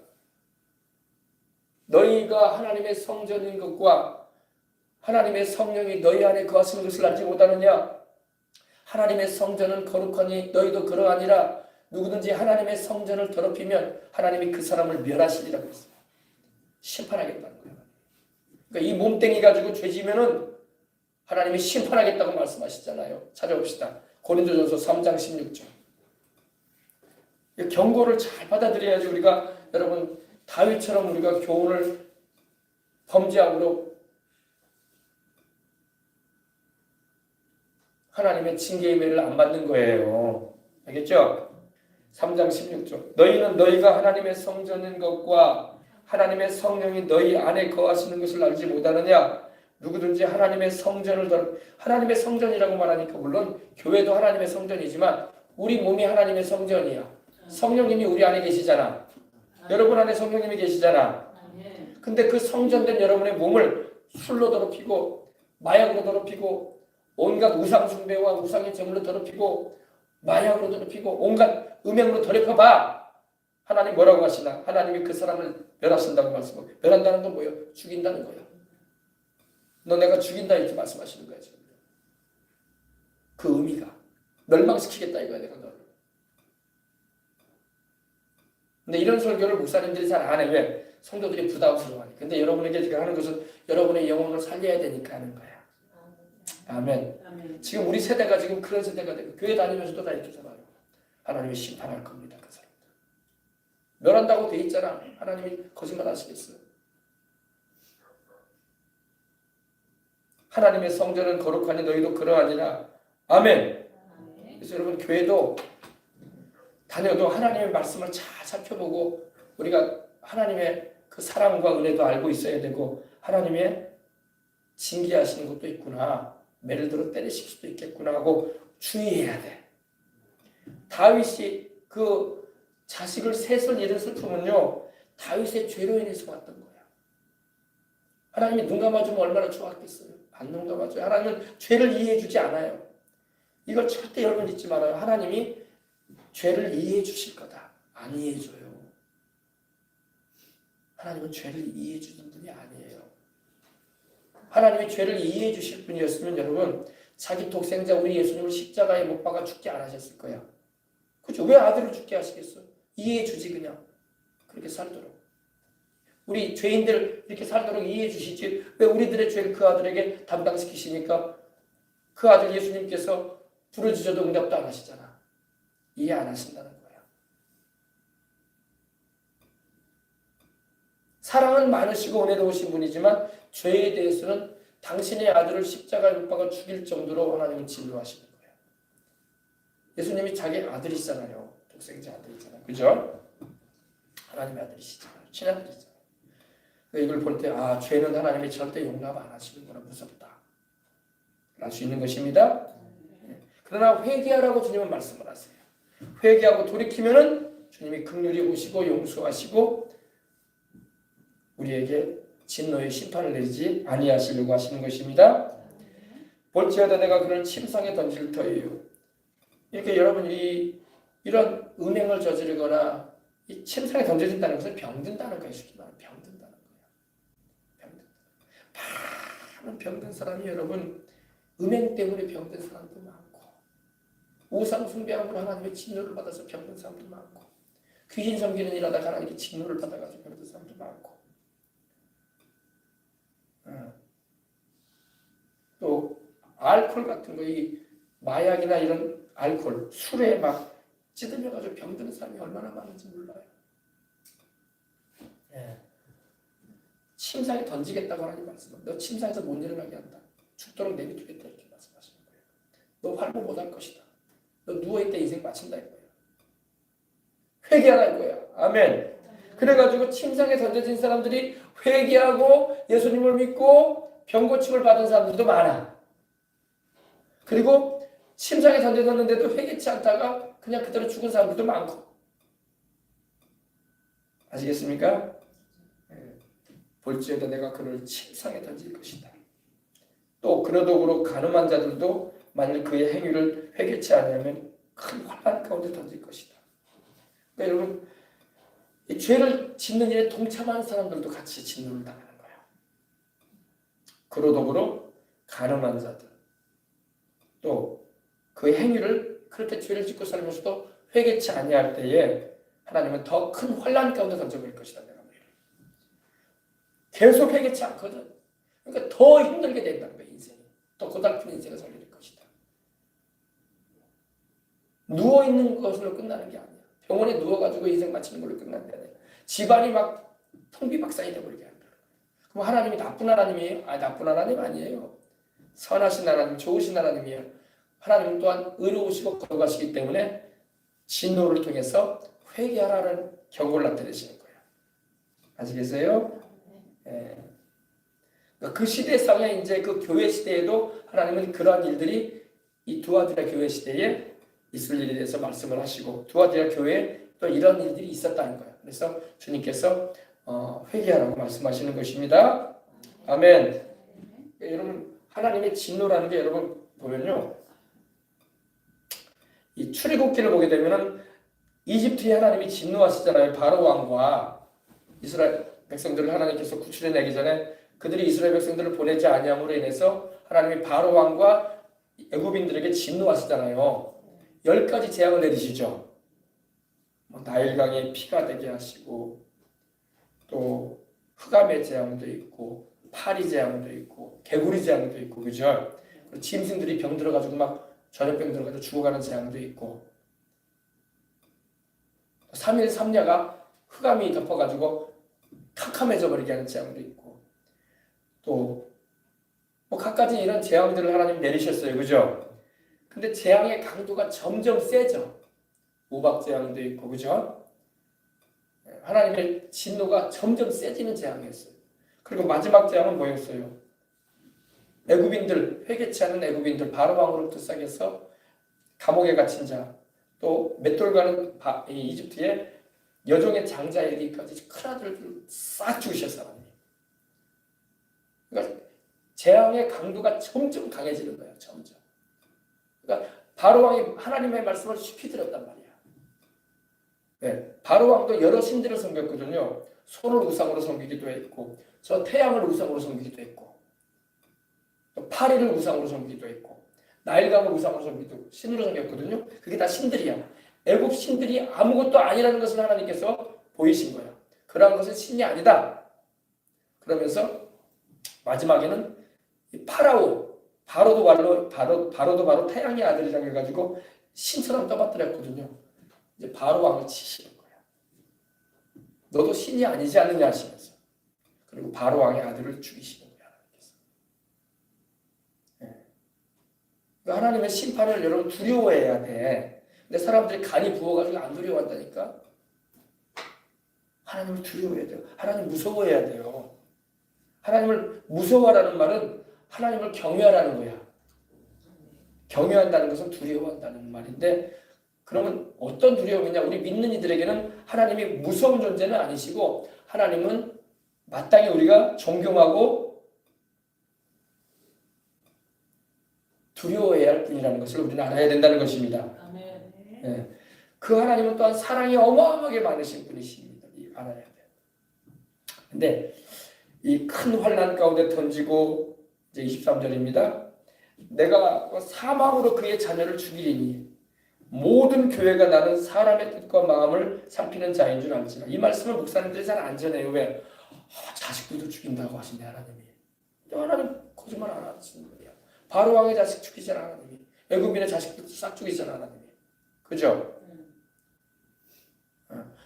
너희가 하나님의 성전인 것과 하나님의 성령이 너희 안에 거하시는 것을 알지 못하느냐? 하나님의 성전은 거룩하니 너희도 그러하니라. 누구든지 하나님의 성전을 더럽히면 하나님이 그 사람을 멸하시리라고 했어요. 심판하겠다는 거예요. 그러니까 이 몸뚱이 가지고 죄지면은 하나님이 심판하겠다고 말씀하시잖아요. 찾아봅시다. 고린도전서 3장 16절. 경고를 잘 받아들여야지 우리가 여러분 다윗처럼 우리가 교훈을 범죄함으로 하나님의 징계의 매를 안 받는 거예요. 알겠죠? 3장 16절 너희는 너희가 하나님의 성전인 것과 하나님의 성령이 너희 안에 거하시는 것을 알지 못하느냐? 누구든지 하나님의 성전을 하나님의 성전이라고 말하니까 물론 교회도 하나님의 성전이지만 우리 몸이 하나님의 성전이야. 성령님이 우리 안에 계시잖아. 여러분 안에 성령님이 계시잖아. 근데 그 성전된 여러분의 몸을 술로 더럽히고 마약으로 더럽히고 온갖 우상 숭배와 우상의 제물로 더럽히고 마약으로 더럽히고 온갖 음행으로 더럽혀봐. 하나님 뭐라고 하시나? 하나님이 그 사람을 멸하신다고 말씀하고 멸한다는 건 뭐예요? 죽인다는 거예요. 너 내가 죽인다 이렇게 말씀하시는 거예요. 지금. 그 의미가 멸망시키겠다 이거야 내가 너를. 근데 이런 설교를 목사님들이 잘 안 해. 왜? 성도들이 부담스러워하니. 근데 여러분에게 제가 하는 것은 여러분의 영혼을 살려야 되니까 하는 거야. 아멘. 아멘. 지금 우리 세대가 지금 그런 세대가 되고 교회 다니면서도 다 이렇게 살아요. 하나님이 심판할 겁니다. 그 사람들. 멸한다고 돼 있잖아. 하나님이 거짓말 하시겠어요. 하나님의 성전은 거룩하니 너희도 그러하니라. 아멘. 그래서 여러분 교회도 다녀도 하나님의 말씀을 잘 살펴보고 우리가 하나님의 그 사랑과 은혜도 알고 있어야 되고 하나님의 징계하시는 것도 있구나. 매를 들어 때리실 수도 있겠구나 하고 주의해야 돼. 다윗이 그 자식을 셋을 잃은 슬픔은요. 다윗의 죄로 인해서 왔던 거야. 하나님이 눈 감아주면 얼마나 좋았겠어요. 안 눈 감아줘요. 하나님은 죄를 이해해 주지 않아요. 이걸 절대 여러분 잊지 말아요. 하나님이 죄를 이해해 주실 거다. 안 이해해 줘요. 하나님은 죄를 이해해 주는 분이 아니에요. 하나님이 죄를 이해해 주실 분이었으면 여러분 자기 독생자 우리 예수님을 십자가에 못 박아 죽게 안 하셨을 거야. 그죠? 왜 아들을 죽게 하시겠어요? 이해해 주지 그냥. 그렇게 살도록. 우리 죄인들 이렇게 살도록 이해해 주시지 왜 우리들의 죄를 그 아들에게 담당시키시니까 그 아들 예수님께서 부르짖어도 응답도 안 하시잖아. 이해 안 하신다는 거예요. 사랑은 많으시고 은혜로우신 분이지만 죄에 대해서는 당신의 아들을 십자가에 못 박아 죽일 정도로 하나님은 진노하시는 거예요. 예수님이 자기 아들이잖아요. 독생자 아들이잖아요. 그죠? 하나님의 아들이시잖아요. 친아들이잖아요. 이걸 볼 때 죄는 하나님이 절대 용납 안 하시는구나. 무섭다. 알 수 있는 것입니다. 그러나 회개하라고 주님은 말씀을 하세요. 회개하고 돌이키면은 주님이 긍휼히 오시고 용서하시고 우리에게 진노의 심판을 내리지 아니하시려고 하시는 것입니다. 볼지어다 내가 그를 침상에 던질 터이요. 이렇게 여러분이 이런 음행을 저지르거나 이 침상에 던져진다는 것은 병든다는 거예요. 쉽게 말하면 병든다는 거예요. 많은 병든 사람이 여러분 음행 때문에 병든 사람도 많고 우상 숭배함으로 하나님의 진노를 받아서 병든 사람도 많고 귀신 섬기는 일하다가 하나님의 진노를 받아가지고 병든 사람도 많고 또 알코올 같은 거, 이 마약이나 이런 알코올, 술에 막 찌들려가지고 병드는 사람이 얼마나 많은지 몰라요. 침상에 던지겠다고 하나님 말씀합니다. 너 침상에서 못 일어나게 한다. 죽도록 내비두겠다 이렇게 말씀하시는 거예요. 너 활보 못할 것이다. 너 누워있다 인생 마친다 이거예요. 회개하라 이거예요. 아멘. 그래가지고 침상에 던져진 사람들이 회개하고 예수님을 믿고 병고침을 받은 사람들도 많아. 그리고 침상에 던져졌는데도 회개치 않다가 그냥 그대로 죽은 사람들도 많고. 아시겠습니까? 볼지어다 내가 그를 침상에 던질 것이다. 또 그러도록 가늠한 자들도 만일 그의 행위를 회개치 않으면 큰 환난 가운데 던질 것이다. 그러니까 여러분 이 죄를 짓는 일에 동참하는 사람들도 같이 진노를 당하는 거예요. 그러도록 가늠한 자들 또 그 행위를 그렇게 죄를 짓고 살면서도 회개치 아니할 때에 하나님은 더 큰 환난 가운데 던져버릴 것이다. 내가 말이야. 계속 회개치 않거든. 그러니까 더 힘들게 된다는 거야. 인생이. 더 고달픈 인생을 살게 될 것이다. 누워있는 것으로 끝나는 게 아니야. 병원에 누워가지고 인생 마치는 걸로 끝나는 게 아니야. 집안이 막 텅비박산이 돼버리게 한다. 그럼 하나님이 나쁜 하나님이에요? 나쁜 하나님 아니에요. 선하신 하나님, 좋으신 하나님이에요. 하나님 또한 의로우시고 거룩하시기 때문에 진노를 통해서 회개하라는 경고를 나타내시는 거예요. 아시겠어요? 예. 그 시대상에 이제 그 교회 시대에도 하나님은 그러한 일들이 이 두아디라 교회 시대에 있을 일에 대해서 말씀을 하시고 두아디라 교회에 또 이런 일들이 있었다는 거예요. 그래서 주님께서 회개하라고 말씀하시는 것입니다. 아멘. 여러분 하나님의 진노라는 게 여러분 보면요, 이 출애굽기를 보게 되면은 이집트에 하나님이 진노하시잖아요. 바로 왕과 이스라엘 백성들을 하나님께서 구출해내기 전에 그들이 이스라엘 백성들을 보내지 아니함으로 인해서 하나님이 바로 왕과 애굽인들에게 진노하시잖아요. 10가지 재앙을 내리시죠. 나일강에 피가 되게 하시고 또 흑암의 재앙도 있고 파리 재앙도 있고 개구리 재앙도 있고, 그죠? 짐승들이 병 들어가지고 막 전염병 들어가지고 죽어가는 재앙도 있고, 3일 3야가 흑암이 덮어가지고 캄캄해져 버리게 하는 재앙도 있고, 또 뭐 갖가지 이런 재앙들을 하나님 내리셨어요, 그죠? 근데 재앙의 강도가 점점 세죠. 우박 재앙도 있고, 그죠? 하나님의 진노가 점점 세지는 재앙이었어요. 그리고 마지막 재앙은 뭐였어요? 애굽인들, 회개치 않은 애굽인들 바로 왕으로부터 시작해서 감옥에 갇힌 자, 또 맷돌 가는 이집트의 여종의 장자에게까지 큰 아들들 싹 죽이셨어요, 하나님. 그러니까 재앙의 강도가 점점 강해지는 거예요, 점점. 그러니까 바로 왕이 하나님의 말씀을 쉽게 들었단 말이야. 네, 바로 왕도 여러 신들을 섬겼거든요. 손을 우상으로 섬기기도 했고, 저 태양을 우상으로 섬기기도 했고, 또 파리를 우상으로 섬기기도 했고, 나일강을 우상으로 섬기기도 신으로 섬겼거든요. 그게 다 신들이야. 애굽 신들이 아무것도 아니라는 것을 하나님께서 보이신 거야. 그러한 것은 신이 아니다. 그러면서 마지막에는 바로도 바로 태양의 아들이라고 해가지고 신처럼 떠받들었거든요. 이제 바로 왕을 치시는 거야. 너도 신이 아니지 않느냐 하시면서. 그리고 바로 왕의 아들을 죽이시는 거야, 하나님께서. 네. 그러니까 하나님의 심판을 여러분 두려워해야 돼. 근데 사람들이 간이 부어가지고 안 두려워한다니까. 하나님을 두려워해야 돼요. 하나님 무서워해야 돼요. 하나님을 무서워하라는 말은 하나님을 경외하라는 거야. 경외한다는 것은 두려워한다는 말인데, 그러면 어떤 두려움이냐? 우리 믿는 이들에게는 하나님이 무서운 존재는 아니시고, 하나님은 마땅히 우리가 존경하고 두려워해야 할 분이라는 것을 우리는 알아야 된다는 것입니다. 네. 그 하나님은 또한 사랑이 어마어마하게 많으신 분이십니다. 알아야 돼요. 근데 이 큰 환난 가운데 던지고, 이제 23절입니다. 내가 사망으로 그의 자녀를 죽이리니 모든 교회가 나는 사람의 뜻과 마음을 살피는 자인 줄 알지라. 이 말씀을 목사님들이 잘 안 전해요. 왜? 자식들도 죽인다고 하시네, 하나님이. 하나님 거짓말 안 하시는 거예요. 바로 왕의 자식 죽이잖아, 하나님이. 애굽인의 자식들도 싹 죽이잖아, 하나님이. 그죠?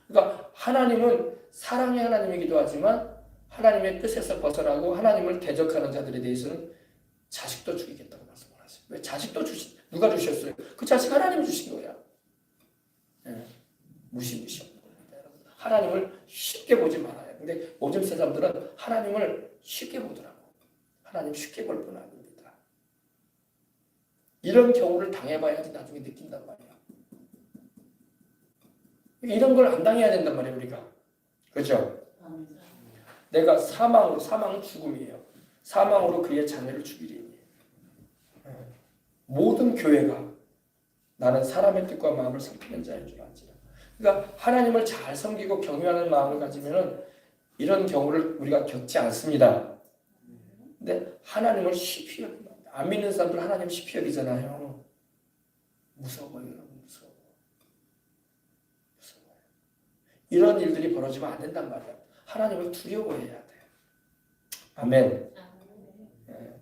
그러니까 하나님은 사랑의 하나님이기도 하지만 하나님의 뜻에서 벗어나고 하나님을 대적하는 자들에 대해서는 자식도 죽이겠다고 말씀을 하세요. 왜? 자식도 누가 주셨어요? 그 자식 하나님이 주신 거야. 네. 무시무시한 겁니다, 여러분. 하나님을 쉽게 보지 말아요. 근데 요즘 사람들은 하나님을 쉽게 보더라고. 하나님 쉽게 볼 뿐 아닙니다. 이런 경우를 당해봐야지 나중에 느낀단 말이야. 이런 걸 안 당해야 된단 말이에요, 우리가. 그렇죠? 내가 사망은 죽음이에요. 사망으로 그의 자녀를 죽이리니. 모든 교회가 나는 사람의 뜻과 마음을 살피는 자인 줄 알지라. 그러니까 하나님을 잘 섬기고 경외하는 마음을 가지면은 이런 경우를 우리가 겪지 않습니다. 근데 하나님을 쉽게 여깁니다. 안 믿는 사람들 하나님 쉽게 여기잖아요. 무서워요, 여러분. 무서워요. 이런 일들이 벌어지면 안 된단 말이야. 하나님을 두려워해야 돼. 아멘. 네.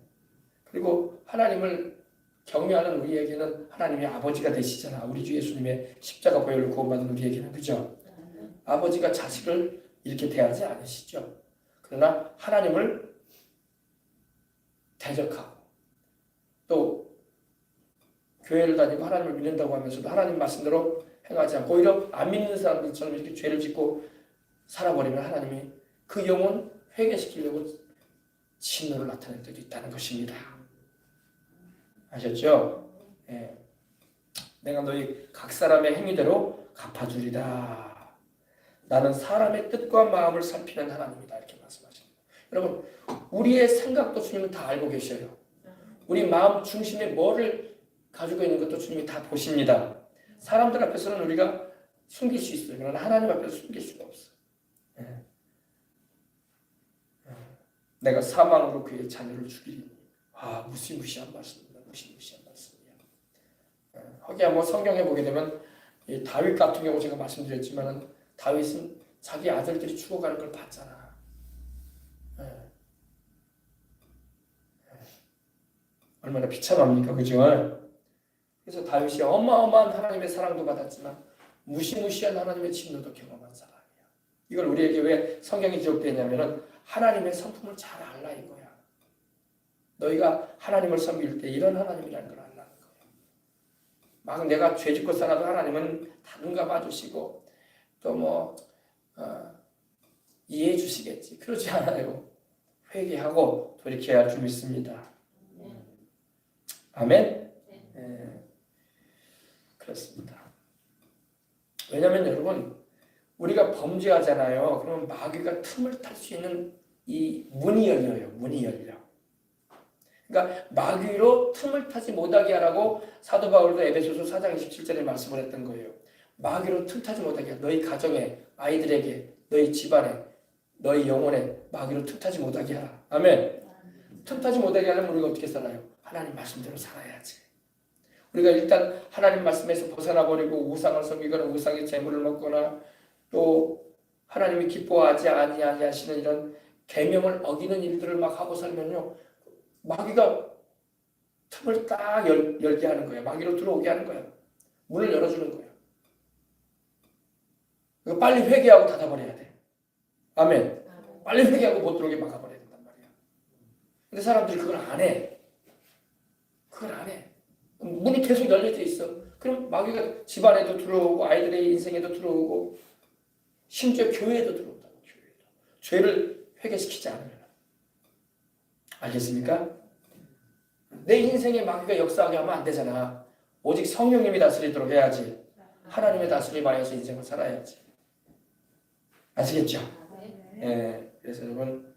그리고 하나님을 경외하는 우리에게는 하나님의 아버지가 되시잖아. 우리 주 예수님의 십자가 보혈로 구원받은 우리에게는. 그죠? 아버지가 자식을 이렇게 대하지 않으시죠. 그러나 하나님을 대적하고 또 교회를 다니고 하나님을 믿는다고 하면서도 하나님 말씀대로 행하지 않고 오히려 안 믿는 사람들처럼 이렇게 죄를 짓고 살아버리면 하나님이 그 영혼 회개시키려고 진노를 나타낼 때도 있다는 것입니다. 아셨죠? 예. 내가 너희 각 사람의 행위대로 갚아주리라. 나는 사람의 뜻과 마음을 살피는 하나님이다. 이렇게 말씀하십니다. 여러분, 우리의 생각도 주님은 다 알고 계셔요. 우리 마음 중심에 뭐를 가지고 있는 것도 주님이 다 보십니다. 사람들 앞에서는 우리가 숨길 수 있어요. 그러나 하나님 앞에서 숨길 수가 없어요. 예. 내가 사망으로 그의 자녀를 죽이리니. 무시무시한 말씀입니다. 무시무시한 말씀이야. 거기야 뭐 성경에 보게 되면 이 다윗 같은 경우 제가 말씀드렸지만 다윗은 자기 아들들이 죽어가는 걸 봤잖아. 얼마나 비참합니까, 그죠? 그래서 다윗이 어마어마한 하나님의 사랑도 받았지만 무시무시한 하나님의 진노도 경험한 사람이야. 이걸 우리에게 왜 성경이 기록되냐면은 하나님의 성품을 잘 알라 이거야. 너희가 하나님을 섬길 때 이런 하나님이라는 걸 알라는 거야. 막 내가 죄 짓고 살아도 하나님은 다 눈 감아주시고 또 이해해 주시겠지. 그러지 않아요. 회개하고 돌이켜야 할 줄 믿습니다. 아멘? 네. 그렇습니다. 왜냐하면 여러분 우리가 범죄하잖아요. 그러면 마귀가 틈을 탈 수 있는 이 문이 열려요. 문이 열려. 그러니까 마귀로 틈을 타지 못하게 하라고 사도 바울도 에베소서 4장 27절에 말씀을 했던 거예요. 마귀로 틈 타지 못하게 하라. 너희 가정에, 아이들에게, 너희 집안에, 너희 영혼에 마귀로 틈 타지 못하게 하라. 아멘. 틈 타지 못하게 하려면 우리가 어떻게 살아요? 하나님 말씀대로 살아야지. 우리가 일단 하나님 말씀에서 벗어나버리고 우상을 섬기거나 우상의 재물을 먹거나 또 하나님이 기뻐하지 아니하시는 이런 계명을 어기는 일들을 막 하고 살면요 마귀가 틈을 딱 열게 하는 거예요. 마귀로 들어오게 하는 거예요. 문을 열어주는 거예요. 빨리 회개하고 닫아버려야 돼. 아멘. 빨리 회개하고 못 들어오게 막아버려야 된단 말이야. 근데 사람들이 그걸 안 해. 그걸 안 해. 문이 계속 열려져 있어. 그럼 마귀가 집안에도 들어오고 아이들의 인생에도 들어오고 심지어 교회에도 들어온다고. 교회에도. 죄를 회개시키지 않으면. 알겠습니까? 내 인생에 마귀가 역사하게 하면 안 되잖아. 오직 성령님이 다스리도록 해야지. 하나님의 다스림 하에서 인생을 살아야지. 아시겠죠? 예, 그래서 여러분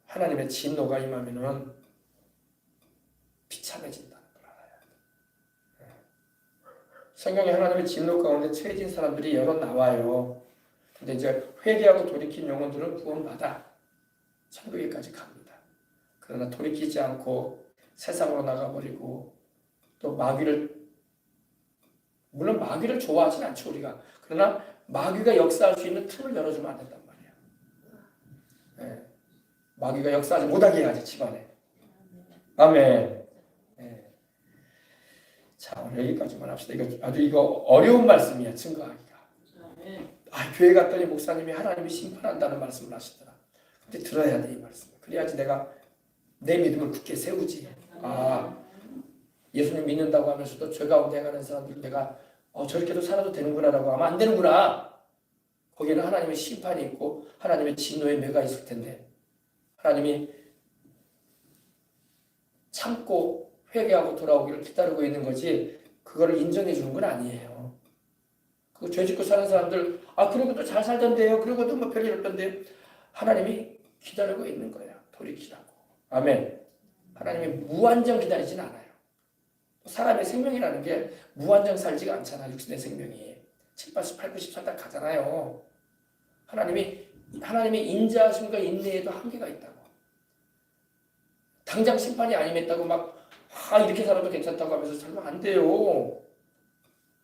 하나님의 진노가 임하면은 비참해진다는 걸 알아야 돼. 성경에 하나님의 진노 가운데 처해진 사람들이 여러 나와요. 근데 이제 회개하고 돌이킨 영혼들은 구원받아 천국에까지 갑니다. 그러나 돌이키지 않고 세상으로 나가버리고 또 물론 마귀를 좋아하진 않죠 우리가. 그러나 마귀가 역사할 수 있는 틈을 열어주면 안 된단 말이야. 네. 마귀가 역사하지 못하게 해야지 집안에. 아멘. 네. 자 오늘 여기까지만 합시다. 이거 어려운 말씀이야 증거하기가. 교회 갔더니 목사님이 하나님이 심판한다는 말씀을 하시더라. 근데 들어야 돼 이 말씀. 그래야지 내가 내 믿음을 굳게 세우지. 예수님 믿는다고 하면서도 죄 가운데 가는 사람들 내가 저렇게도 살아도 되는구나라고 하면 안 되는구나. 거기에는 하나님의 심판이 있고 하나님의 진노의 매가 있을 텐데 하나님이 참고 회개하고 돌아오기를 기다리고 있는 거지 그거를 인정해 주는 건 아니에요. 그 죄 짓고 사는 사람들 그러고도 잘 살던데요. 그러고도 뭐 별일 없던데 하나님이 기다리고 있는 거야. 돌이키라고. 아멘. 하나님이 무한정 기다리진 않아요. 사람의 생명이라는 게 무한정 살지가 않잖아. 육신의 생명이 7, 80, 90 살다 가잖아요. 하나님의 인자하심과 인내에도 한계가 있다고. 당장 심판이 아니었다고 이렇게 살아도 괜찮다고 하면서 살면 안 돼요.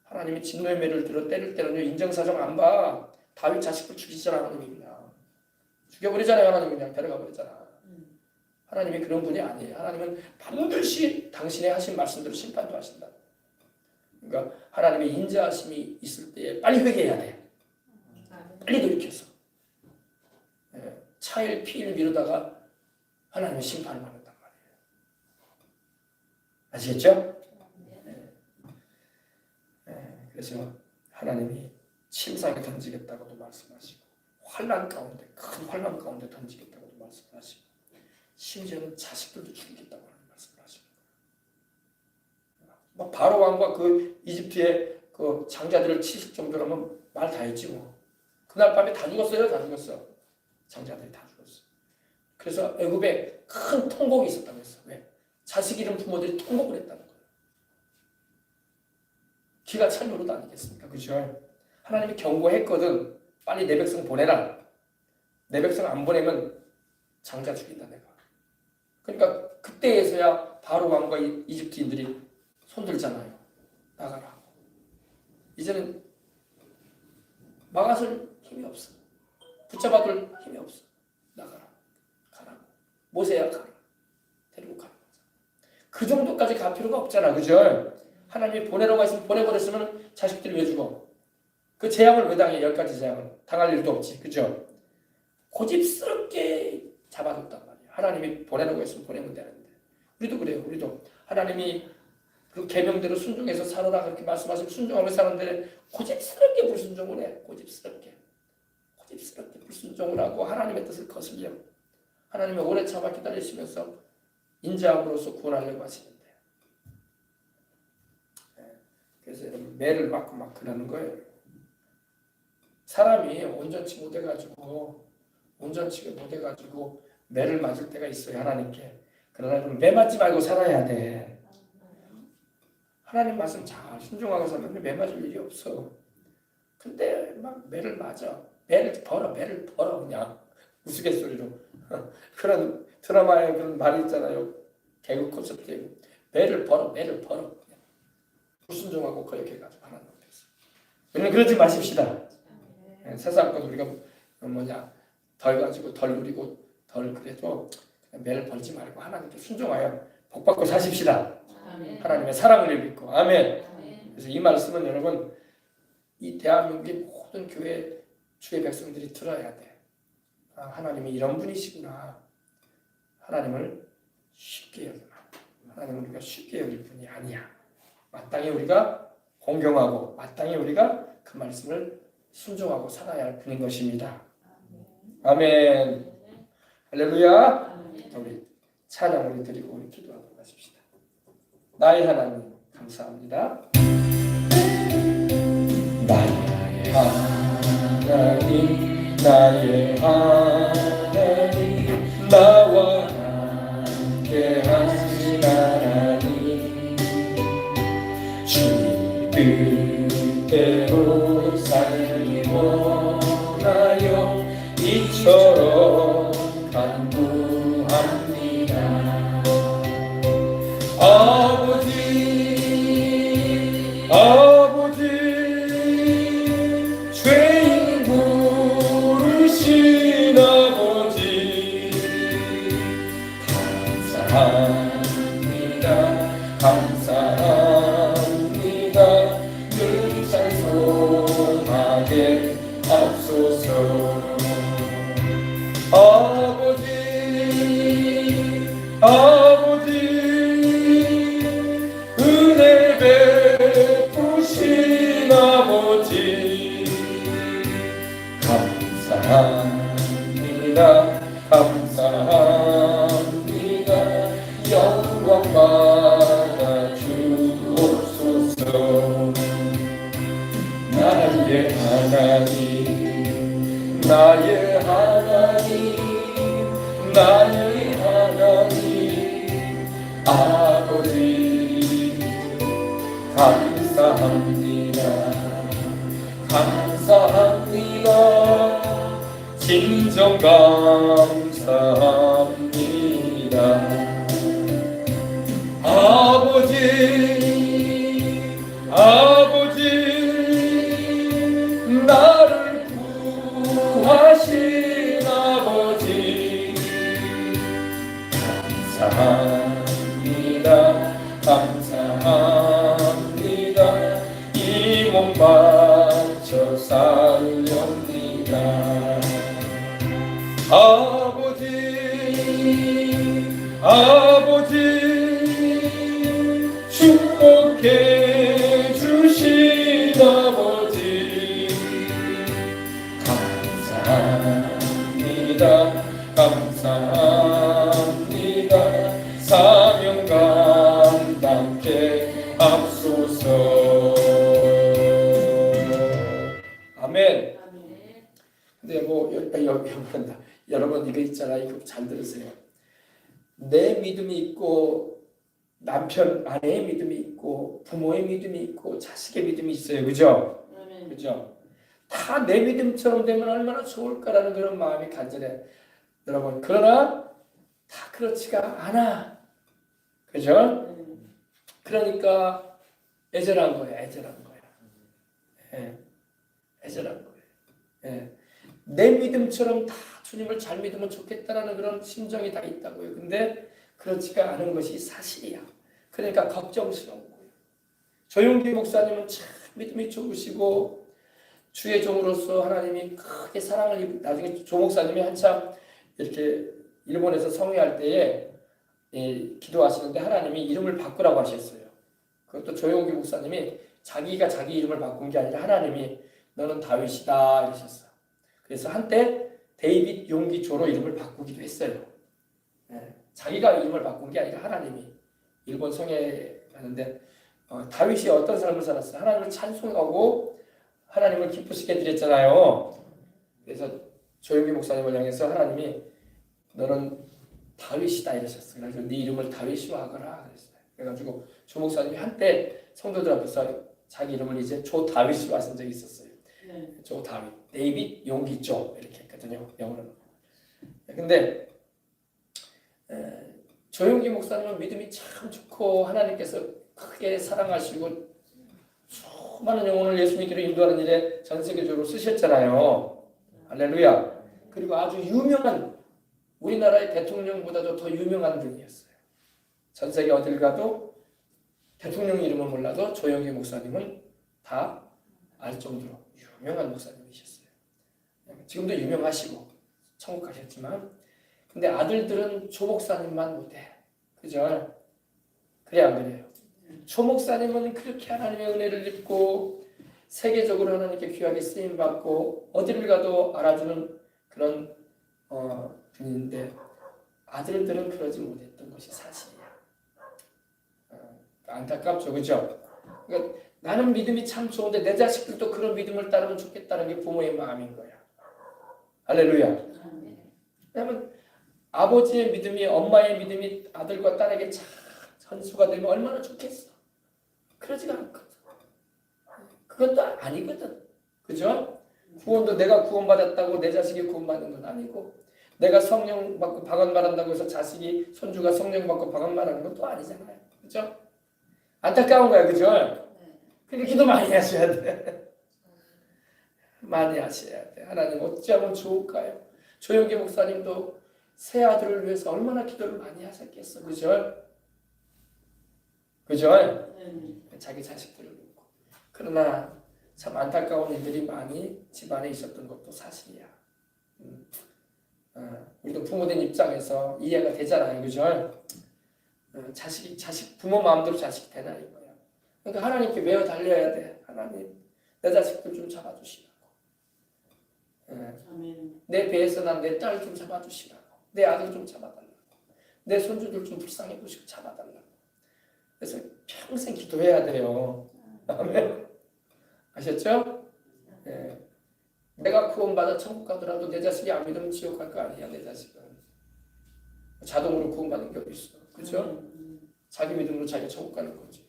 하나님이 진노의 매를 들어 때릴 때는요 인정사정 안 봐. 다윗 자식을 죽이잖아 하나님이 그냥. 죽여버리잖아요 하나님이 그냥 데려가버리잖아. 하나님이 그런 분이 아니에요. 하나님은 반드시 당신의 하신 말씀대로 심판도 하신다. 그러니까 하나님의 인자하심이 있을 때 빨리 회개해야 돼. 빨리 돌이켜서. 차일 피일 미루다가 하나님의 심판을 받는단 아시겠죠? 그래서 하나님이 침상에 던지겠다고도 말씀하시고 환난 가운데 큰 환난 가운데 던지겠다고도 말씀하시고 심지어는 자식들도 죽이겠다고 하는 말씀하십니다. 막 바로 왕과 그 이집트의 그 장자들을 치실 정도라면 말 다 했지 뭐. 그날 밤에 다 죽었어요, 다 죽었어. 장자들이 다 죽었어. 그래서 애굽에 큰 통곡이 있었다고 했어. 왜? 자식 잃은 부모들이 통곡을 했다는 거예요. 기가 찬 노릇 아니겠습니까? 그죠? 하나님이 경고했거든. 빨리 내 백성 보내라. 내 백성 안 보내면 장자 죽인다 내가. 그러니까 그때에서야 바로 왕과 이집트인들이 손들잖아요. 나가라. 이제는 막아설 힘이 없어. 붙잡아둘 힘이 없어. 나가라. 가라. 모세야 가라. 데리고 가라. 그 정도까지 갈 필요가 없잖아. 그죠? 하나님이 보내라고 했으면 보내버렸으면 자식들이 왜 죽어? 그 재앙을 왜 당해? 10가지 재앙을. 당할 일도 없지. 그죠? 고집스럽게 잡아뒀단 말이야. 하나님이 보내라고 했으면 보내면 되는데. 우리도 그래요. 우리도 하나님이 그 계명대로 순종해서 살아라 그렇게 말씀하시면 순종하고 사는데 고집스럽게 불순종을 해. 고집스럽게 불순종을 하고 하나님의 뜻을 거슬려. 하나님이 오래 참아 기다리시면서 인자함으로써 구원하려고 하시는데. 그래서 여러분 매를 맞고 막 그러는 거예요. 사람이 온전치 못해가지고 매를 맞을 때가 있어요. 하나님께. 그러나 매 맞지 말고 살아야 돼. 하나님 말씀 잘 순종하고 살면 매 맞을 일이 없어. 근데 막 매를 맞아. 매를 벌어 그냥 우스갯소리로. 그런 드라마에 그런 말이 있잖아요. 개그 콘서트에 매를 벌어 그냥. 불순종하고 거역해가지고 하나님 앞에서. 여러분 그러지 마십시다. 세상 것 우리가 덜 가지고 덜 누리고 덜 그래도 매를 벌지 말고 하나님께 순종하여 복받고 사십시다. 아멘. 하나님의 사랑을 믿고 아멘. 아멘. 그래서 이 말씀은 여러분 이 대한민국의 모든 교회 주의 백성들이 들어야 돼. 하나님이 이런 분이시구나. 하나님을 쉽게 여기나. 하나님은 우리가 쉽게 여길 분이 아니야. 마땅히 우리가 공경하고 마땅히 우리가 그 말씀을 순종하고 살아야 할 분인 것입니다. 아멘. 할렐루야. 우리 찬양을 드리고 우리 기도하도록 하십시다. 나의 하나님 감사합니다. 나의 하나님 나와 함께 하신 하나님 주의 뜻대로 살기 원하여 이처럼 간구합니다. 아버지 죄인 부르신 아버지 감사합니다. 늘 찬송하게 앞서서 아버지 은혜 베푸신 아버지 감사합니다. 영광 받아 주옵소서. 나의 하나님 아버지 감사합니다. 진정 감사합니다. 아버지 나를 구하신 아버지 감사합니다. 이 몸 바쳐 살렵니다. 아버지 사명 감당케 하소서. 아멘. 근데 여러분 이거 있잖아요. 이거 잘 들으세요. 내 믿음이 있고 남편 아내의 믿음이 있고 부모의 믿음이 있고 자식의 믿음이 있어요. 그죠? 그죠? 다 내 믿음처럼 되면 얼마나 좋을까라는 그런 마음이 간절해. 여러분 그러나 다 그렇지가 않아. 그죠? 그러니까 애절한 거야. 애절한 거야. 예. 애절한 거예요. 예. 내 믿음처럼 다 주님을 잘 믿으면 좋겠다라는 그런 심정이 다 있다고요. 근데 그렇지가 않은 것이 사실이야. 그러니까 걱정스러운 거예요. 조용기 목사님은 참 믿음이 좋으시고 주의 종으로서 하나님이 크게 사랑을 입고 나중에 조 목사님이 한참 이렇게 일본에서 성회할 때에 기도하시는데 하나님이 이름을 바꾸라고 하셨어요. 그것도 조용기 목사님이 자기가 자기 이름을 바꾼 게 아니라 하나님이 너는 다윗이다 이러셨어. 그래서 한때 데이빗 용기조로 이름을 바꾸기도 했어요. 자기가 이름을 바꾼 게 아니라 하나님이 일본 성에 가는데 다윗이 어떤 삶을 살았어요? 하나님을 찬송하고 하나님을 기쁘시게 드렸잖아요. 그래서 조용기 목사님을 향해서 하나님이 너는 다윗이다 이러셨어요. 그래서 네 이름을 다윗이로 하거라 그랬어요. 그래가지고 조 목사님이 한때 성도들 앞에서 자기 이름을 이제 조 다윗으로 하신 적이 있었어요. 조 다윗, 데이빗 용기조 이렇게 했거든요. 영어로는. 근데 조용기 목사님은 믿음이 참 좋고 하나님께서 크게 사랑하시고 수많은 영혼을 예수 믿기로 인도하는 일에 전 세계적으로 쓰셨잖아요. 할렐루야. 그리고 아주 유명한 우리나라의 대통령보다도 더 유명한 분이었어요. 전 세계 어딜 가도 대통령 이름을 몰라도 조용기 목사님은 다 알 정도로 유명한 목사님이셨어요. 지금도 유명하시고 천국 가셨지만 근데 아들들은 조 목사님만 못해. 그죠? 그래 안 그래요? 조 목사님은 그렇게 하나님의 은혜를 입고 세계적으로 하나님께 귀하게 쓰임받고 어디를 가도 알아주는 그런 분인데 아들들은 그러지 못했던 것이 사실이야. 안타깝죠. 그죠? 그러니까 나는 믿음이 참 좋은데 내 자식들도 그런 믿음을 따르면 좋겠다는 게 부모의 마음인 거야. 할렐루야. 왜냐하면 아버지의 믿음이 엄마의 믿음이 아들과 딸에게 잘 전수가 되면 얼마나 좋겠어. 그러지가 않거든. 그것도 아니거든. 그죠? 구원도 내가 구원받았다고 내 자식이 구원받는 건 아니고 내가 성령 받고 방언말한다고 해서 자식이 손주가 성령 받고 방언말하는 것도 아니잖아요. 그죠? 안타까운 거야. 그죠? 그러니까 기도 많이 하셔야 돼. 많이 하셔야 돼. 하나님 어찌하면 좋을까요? 조용기 목사님도 새 아들을 위해서 얼마나 기도를 많이 하셨겠어. 그죠? 그죠? 자기 자식들을 믿고. 그러나 참 안타까운 일들이 많이 집안에 있었던 것도 사실이야. 우리도 부모된 입장에서 이해가 되잖아요. 그죠? 자식 부모 마음대로 자식 되나 이거야. 그러니까 하나님께 매어 달려야 돼. 하나님 내 자식들 좀 잡아주시라고. 내 배에서 난 내 딸 좀 잡아주시라고. 내 아들 좀 잡아달라고. 내 손주들 좀 불쌍히 보시고 잡아달라고. 그래서 평생 기도해야 돼요. 아멘. 아셨죠? 네. 내가 구원받아 천국 가더라도 내 자식이 안 믿으면 지옥 갈 거 아니야. 내 자식은 자동으로 구원받는 게 어디 있어. 그죠? 자기 믿음으로 자기가 천국 가는 거지.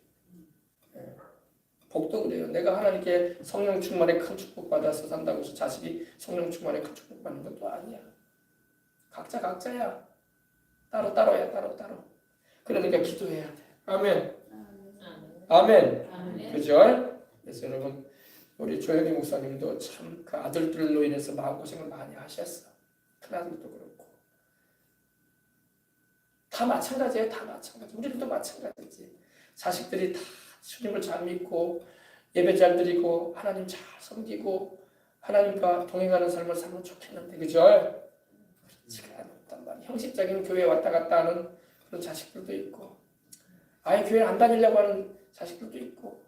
네. 복도 그래요. 내가 하나님께 성령 충만에 큰 축복 받아서 산다고 해서 자식이 성령 충만에 큰 축복 받는 것도 아니야. 각자 각자야. 따로 따로야. 따로 따로. 그러니까 기도해야 돼. 아멘. 아멘. 그죠? 그래서 여러분 우리 조영희 목사님도 참 그 아들들로 인해서 마음고생을 많이 하셨어. 큰아들도 그렇고. 다 마찬가지예요. 다 마찬가지. 우리들도 마찬가지지. 자식들이 다 주님을 잘 믿고 예배 잘 드리고 하나님 잘 섬기고 하나님과 동행하는 삶을 살면 좋겠는데 그죠? 그렇지가 않단 말이야. 형식적인 교회 왔다 갔다 하는 그런 자식들도 있고 아예 교회 안 다니려고 하는 자식들도 있고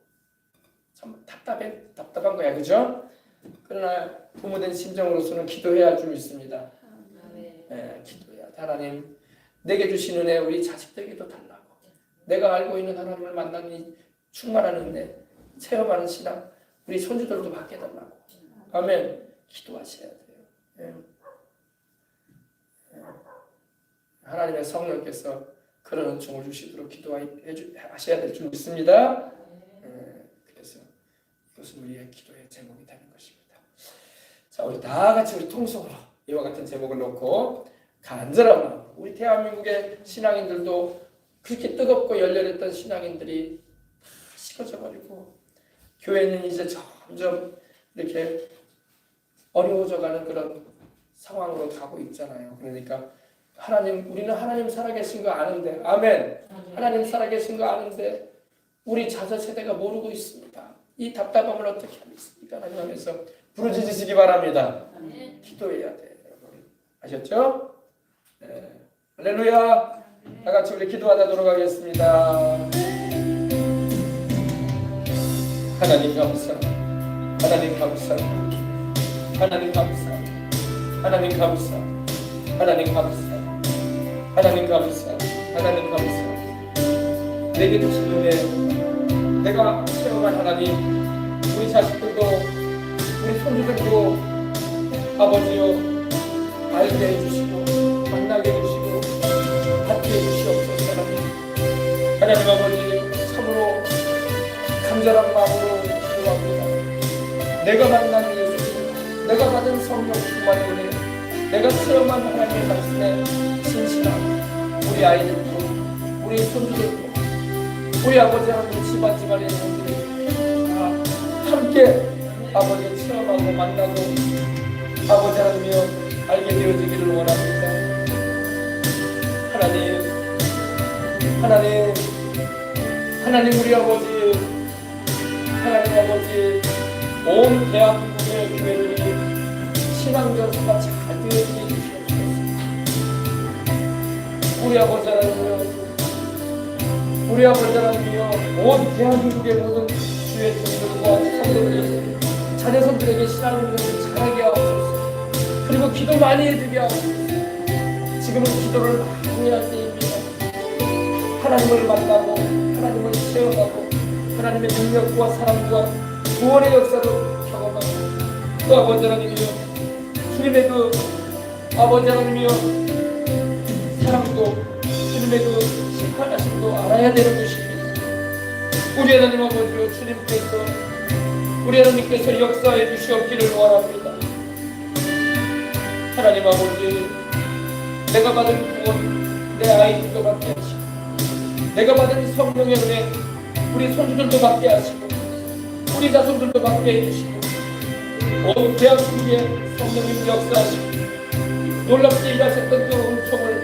참 답답한 거야. 그죠? 그러나 부모된 심정으로서는 기도해야 할 줄 믿습니다. 네, 기도해야 돼. 하나님 내게 주신 은혜 우리 자식들에게도 달라고. 내가 알고 있는 하나님을 만나니 충만하는데 체험하는 신앙 우리 손주들도 받게 달라고. 아멘. 기도하셔야 돼요. 예. 하나님의 성령께서 그런 은총을 주시도록 기도하셔야 될 줄 믿습니다. 그래서 이것은 우리의 기도의 제목이 되는 것입니다. 자, 우리 다 같이 우리 통성으로 이와 같은 제목을 놓고 간절한 마음, 우리 대한민국의 신앙인들도 그렇게 뜨겁고 열렬했던 신앙인들이 다 식어져 버리고 교회는 이제 점점 이렇게 어려워져가는 그런 상황으로 가고 있잖아요. 그러니까 우리는 하나님 살아계신 거 아는데, 아멘. 하나님 살아계신 거 아는데 우리 자녀 세대가 모르고 있습니다. 이 답답함을 어떻게 하겠습니까? 하나님 안에서 부르짖으시기 바랍니다. 기도해야 돼요, 여러분. 아셨죠? 네. 할렐루야. 다 같이 우리 기도하다 돌아가겠습니다. 하나님 감사, 하나님 감사, 하나님 감사, 하나님 감사, 하나님 감사, 하나님 감사, 하나님 감사. 내게 주신 은혜, 내가 체험한 하나님, 우리 자식들도 우리 손주들도 아버지여 알게 해주시고 만나게 해주시고 받게 해주시옵소서. 하나님 아버지 참으로 간절한 마음으로 기도합니다. 내가 만난 예수, 내가 받은 성령 충만의 은혜, 내가 체험한 하나님의 말씀에 신실한 우리 아이들도 우리 손주들도 우리 아버지 하나님 집안의 분들이 다 함께 아버지를 체험하고 만나고 아버지 하나님이여 알게 되어지기를 원합니다. 하나님 우리 아버지, 하나님 아버지, 온 대한민국의 교회들이 신앙전수가 잘 되어지게 주시옵소서. 우리 아버지 하나님이여, 우리 아버지 하나님이여, 온 대한민국의 모든 주의 종들과 성도들이 자녀손들에게 신앙을 잘하게 하옵소서. 그리고 기도 많이 해주게 하옵소서. 지금은 기도를 많이 할 때입니다. 하나님을 만나고 하나님을 체험하고 하나님의 능력과 사랑과 구원의 역사를 경험하고 또 아버지 하나님이여 주님의 그 아버지 하나님이여 사랑도 주님의 그 심판하심도 알아야 되는 것입니다. 우리 하나님 아버지여 우리 하나님께서 역사해 주시옵기를 원합니다. 하나님 아버지, 내가 받은 구원 내 아이들도 받게 하시고 내가 받은 성령의 은혜 우리 손주들도 받게 하시고 우리 자손들도 받게 해주시고 온 대한민국에 성령님 역사하시고 놀랍게 일하셨던 그 은총을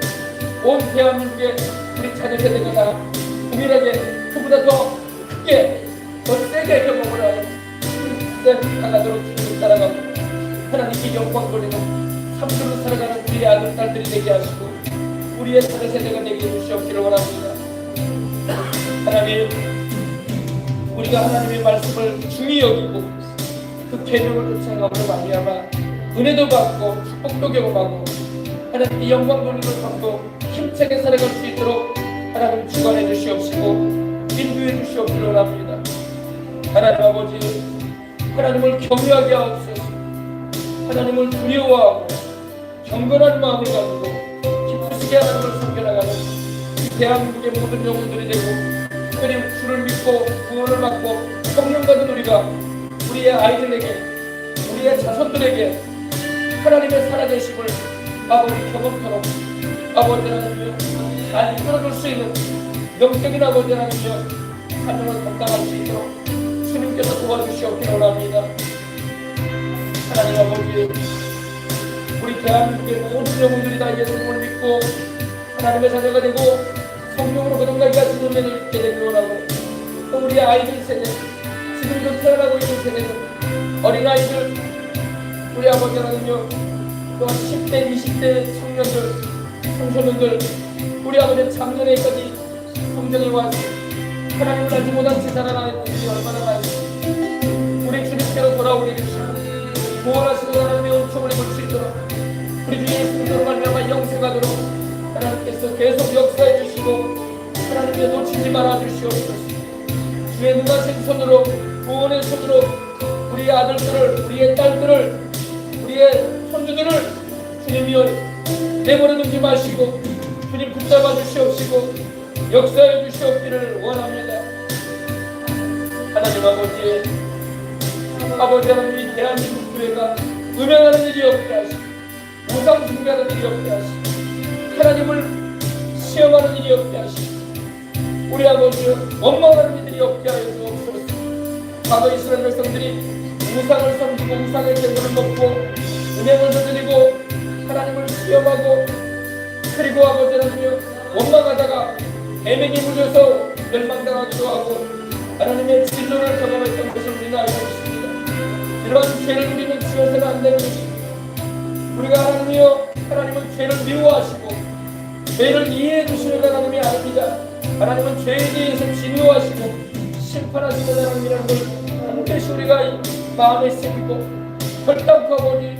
온 대한민국에 우리 자녀 세대가 다 동일하게 그보다 더 크게 더 세게 경험을 하여 나가도록 주님을 따라가고 하나님께 영광 돌리는 삶으로 살아가는 우리의 아들, 딸들이 되게 하시고 우리의 자녀 세대가 되게 해주시옵기를 원합니다. 하나님, 우리가 하나님의 말씀을 중히 여기고 그 계명을 쫓아감으로 말미암아 은혜도 받고 축복도 경험하고 하나님께 영광 돌림을 받고 힘차게 살아갈 수 있도록 하나님 주관해 주시옵시고 인도해 주시옵기를 원합니다. 하나님 아버지, 하나님을 경외하게 하옵소서. 하나님을 두려워하고 경건한 마음을 가지고 기쁘시게 하나님을 섬겨나가는 대한민국의 모든 영혼들이 되고 특별히 주를 믿고 구원을 받고 성령 받은 우리가 우리의 아이들에게 우리의 자손들에게 하나님의 살아계심을 아버지 경험처럼 아버지 하나님이여 잘 이끌어줄 수 있는 영적인 아버지 하나님이여 사명을 감당할 수 있도록 주님께서 도와주시옵기를 원합니다. 하나님 아버지, 우리 대한민국의 모든 영혼들이 다 예수님을 믿고 하나님의 자녀가 되고 성령으로 거듭나게 하시는 은혜를 입게 되기를 원하고 또 우리 아이들 세대, 지금도 태어나고 있는 세대는 어린아이들, 우리 아버지 하나님요 또한 10대, 20대 청년들, 청소년들 우리 아버지 작년에까지 성전에 와서 하나님을 알지 못한 채 자라나는 분들이 얼마나 많은지 우리 주님께로 돌아오게 해주시고 구원하시고 하나님의 은총을 입을 수 있도록 우리 주 예수님으로 말미암아 영생하도록 하나님께서 계속 역사해 주시고 하나님의 놓치지 말아 주시옵소서. 주의 능하신 손으로, 구원의 손으로 우리의 아들들을, 우리의 딸들을, 우리의 손주들을 주님이여 내버려 두지 마시고 주님 붙잡아 주시옵시고 역사해 주시옵기를 원합니다. 하나님 아버지 하나님, 이 대한민국 교회가 음행하는 일이 없게 하시고 우상 숭배하는 일이 없게 하시고 하나님을 시험하는 일이 없게 하시고 우리 아버지 원망하는 일들이 없게 하여 주옵소서. 과거 이스라엘 백성들이 우상을 섬기고 우상의 재물을 먹고 음행을 저지르고 하나님을 시험하고 그리고 아버지 하나님을 원망하다가 애매게 물려서 멸망당하기도 하고 하나님의 진노를 경험했던 것을 우리는 알고 있습니다. 이러한 죄를 우리는 지어서는 안 되는 것입니다. 우리가 하나님은 죄를 미워하시고 죄를 이해해 주시는 하나님이 아닙니다. 하나님은 죄에 대해서 진노하시고 심판하시는 하나님이라는 걸 반드시 우리가 마음에 새기고 결단코 아버지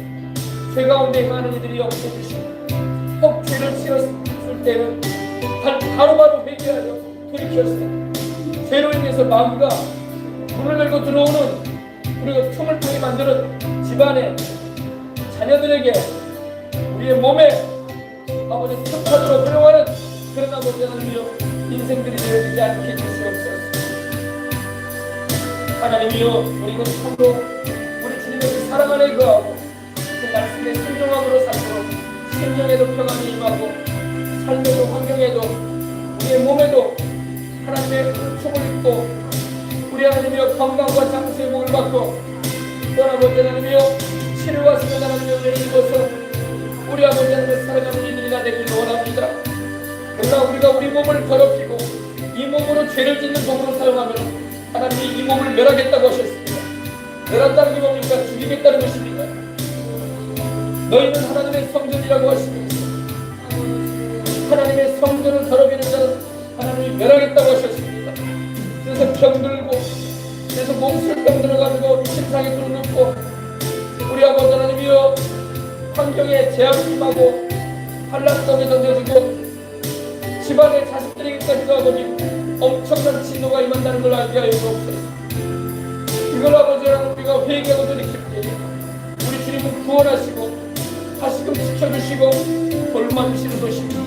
죄 가운데 행하는 이들이 없어지시고 혹 죄를 지었을 때는 바로바로 회개하여 돌이켰을 때 죄로 인해서 마음과 문을 열고 들어오는 우리가 틈을 통해 만드는 집안의 자녀들에게 우리의 몸에 아버지 틈타도록 활용하는 그런 아버지 하나님이여 인생들이 되어지지 않게 해주시옵소서. 하나님이여 우리는 참으로 우리 주님의 사랑 안에 거하고 그 말씀에 순종함으로 살도록 심령에도 평안이 임하고 삶에도 환경에도 우리의 몸에도 하나님의 춤을 입고 우리 하나님이여 건강과 장수의 복을 받고 또 아버지 하나님이여 치료와 수면 하나님의 은혜를 입어서 우리 아버지 하나님의 살아가는 이들이나 되기를 원합니다. 그러나 우리가 우리 몸을 더럽히고 이 몸으로 죄를 짓는 도구로 사용하면 하나님이 이 몸을 멸하겠다고 하셨습니다. 멸한다는 게 뭡니까? 죽이겠다는 것입니다. 너희는 하나님의 성전이라고 하시면서 하나님의 성전을 더럽히는 자는 하나님이 멸하겠다고 하셨습니다. 그래서 병들고 그래서 몸술 병들어 가지고 침상에 눕고 우리 아버지 하나님이여 환경에 제약이 임하고 한란성에 던져지고 집안의 자식들에게까지도 아버지 엄청난 진노가 임한다는 걸 알게 하여 주옵소서. 이걸 아버지 하나님 우리가 회개하고 돌이킬 때 우리 주님은 구원하시고 다시금 지켜주시고 돌만주시는 것입니다.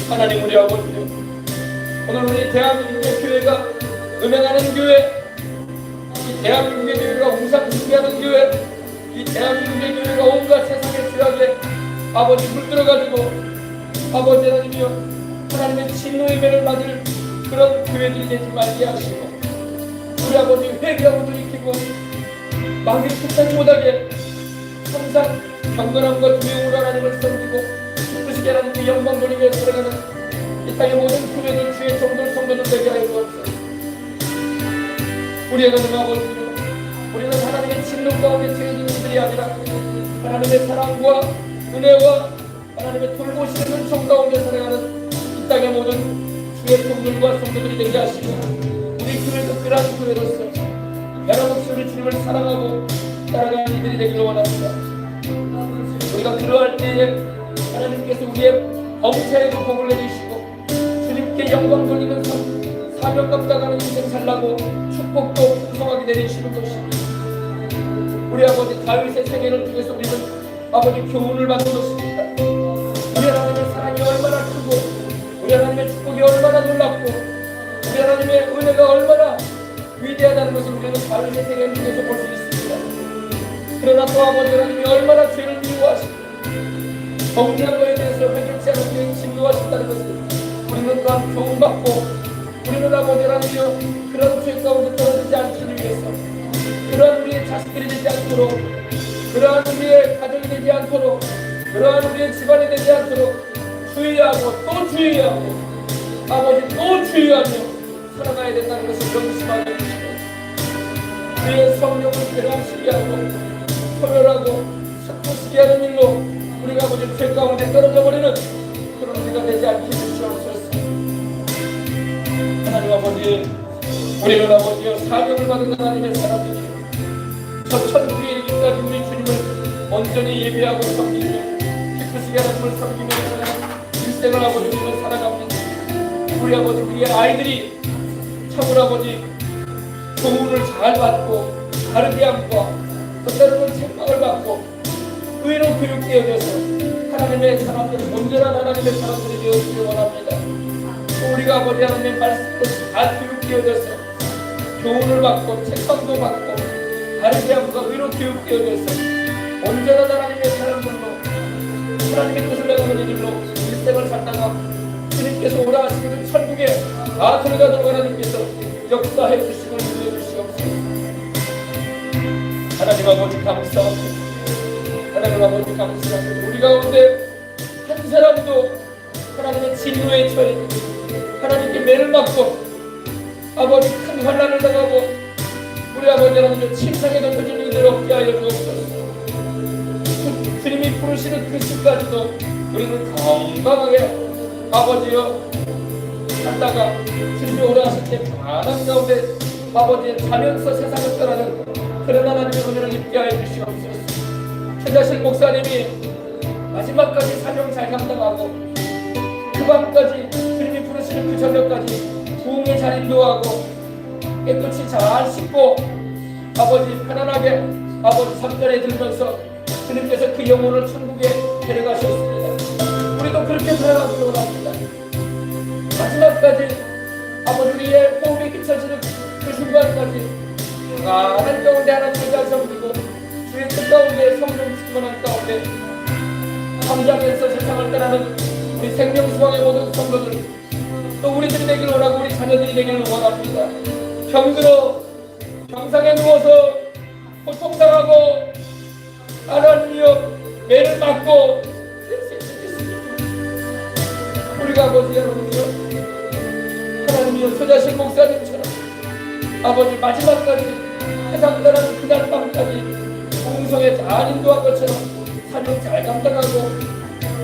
하나님 우리 아버지 오늘 우리 대한민국의 교회가 음행하는 교회, 이 대한민국의 교회가 우상 숭배하는 교회, 이 대한민국의 교회가 온갖 세상의 죄악에 아버지 물들어가지고 아버지 하나님이여 하나님의 진노의 배를 맞을 그런 교회들이 되지 말게 하시고 우리 아버지 회개하고 돌이키고 마귀 끝까지 못하게 항상 경건함과 조용으로 하나님을 섬기고 기쁘시게 하나님께 영광 돌리며 살아가는 이 땅의 모든 교회들 주의 종들 성도들 되게 하여 주옵소서. 우리의 하나님 아버지 우리는 하나님의 진노 가운데 처해진 이들이 아니라 하나님의 사랑과 은혜와 하나님의 돌보시는 은총 가운데 살아가는 이 땅의 모든 주의 종들과 성도들이 되게 하시고 우리 교회도 그러한 교회로서 여러분 우리 주님을 사랑하고 따라가는 이들이 되기를 원합니다. 우리가 그러할 때에 하나님께서 우리의 범죄에도 복을 내주시고 주님께 영광 돌리는 사명 감당하는 인생 살라고 축복도 풍성하게 내리시는 것입니다. 우리 아버지 다윗의 생애를 통해서 우리는 아버지 교훈을 받는 것입니다. 우리 하나님의 사랑이 얼마나 크고 우리 하나님의 축복이 얼마나 놀랍고 우리 하나님의 은혜가 얼마나 위대하다는 것을 우리는 다윗의 생애를 통해서 볼 수 있습니다. 그러나 또 아버지 하나님이 얼마나 죄를 미워하시고 정죄한 것에 대해서 회개치 않은 우리에게 진노하신다는 것을 우리는 또한 교훈받고 우리는 아버지 하나님이여 그런 죄 가운데 떨어지지 않기를 위해서 그러한 우리의 자식들이 되지 않도록 그러한 우리의 가정이 되지 않도록 그러한 우리의 집안이 되지 않도록 주의하고 또 주의하고 아버지 또 주의하며 살아가야 된다는 것을 명심하게 해주시고 우리의 성령을 괴로우시게 하고 소멸하고 슬프시게 하는 일로 우리가 아버지 죄 가운데 떨어져 버리는 그런 우리가 되지 않게 해주시옵소서. 하나님 아버지 우리는 아버지여 사명을 받은 하나님의 사람들이 저 천국에 이르기까지 우리 주님을 온전히 예배하고 섬기며 기쁘시게 하나님을 섬기며 일생을 아버지 우리는 살아갑니다. 우리 아버지, 우리의 아이들이 참으로 아버지 교훈을 잘 받고 바르게 함과 또 때로는 책망을 받고 의로 교육되어져서 하나님의 사람들, 온전한 하나님의 사람들이 되어지길 원합니다. 또 우리가 아버지 하나님의 말씀으로 잘 교육되어져서 교훈을 받고 책망도 받고 바르게 함과 의로 교육되어져서 온전한 하나님의 사람들로 하나님의 뜻을 내가는 일로 일생을 살다가 주님께서 오라 하시는 천국에 다 들어가도록 하나님께서 역사해 주시고 인도해 주시옵소서. 하나님 아버지 감사합니다. 하나님 아버지 감사합니다. 우리 가운데 한 사람도 하나님의 진노에 처해 하나님께 매를 맞고 아버지 큰 환난을 당하고 우리 아버지 하나님의 침상에 던져진 이들 없게 하여 주옵소서. 주님이 부르시는 그 시까지도 우리는 건강하게 아버지여 살다가 주님이 오라 하실 때 가난 가운데 아버지의 자면서 세상을 떠나는 그런 하나님의 은혜를 입게 하여 주시옵소서. 최자실 목사님이 마지막까지 사명 잘 감당하고 그 밤까지 주님이 부르시는 그 저녁까지 부흥의 잘 인도하고 깨끗이 잘 씻고 아버지 편안하게 아버지 잠자리에 들면서 주님께서 그 영혼을 천국에 데려가셨습니다. 우리도 그렇게 살아가기를 원합니다. 마지막까지 아버지 우리의 호흡이 끼쳐지는 그 순간까지 강한 가운데 하나님을 잘 섬기고 주의 뜻 가운데 성령 충만한 가운데 감장에서 세상을 떠나는 우리 생명수강의 모든 성도들 또 우리들이 되기를 원하고 우리 자녀들이 되기를 원합니다. 병들어 병상에 누워서 고통당하고 하나님이여 매를 맞고 우리가 아버지 여러분이여 하나님이여 초자신 목사님처럼 아버지 마지막까지 세상 떠나는 그날 밤까지 공성에 잘 인도한 것처럼 사명 잘 감당하고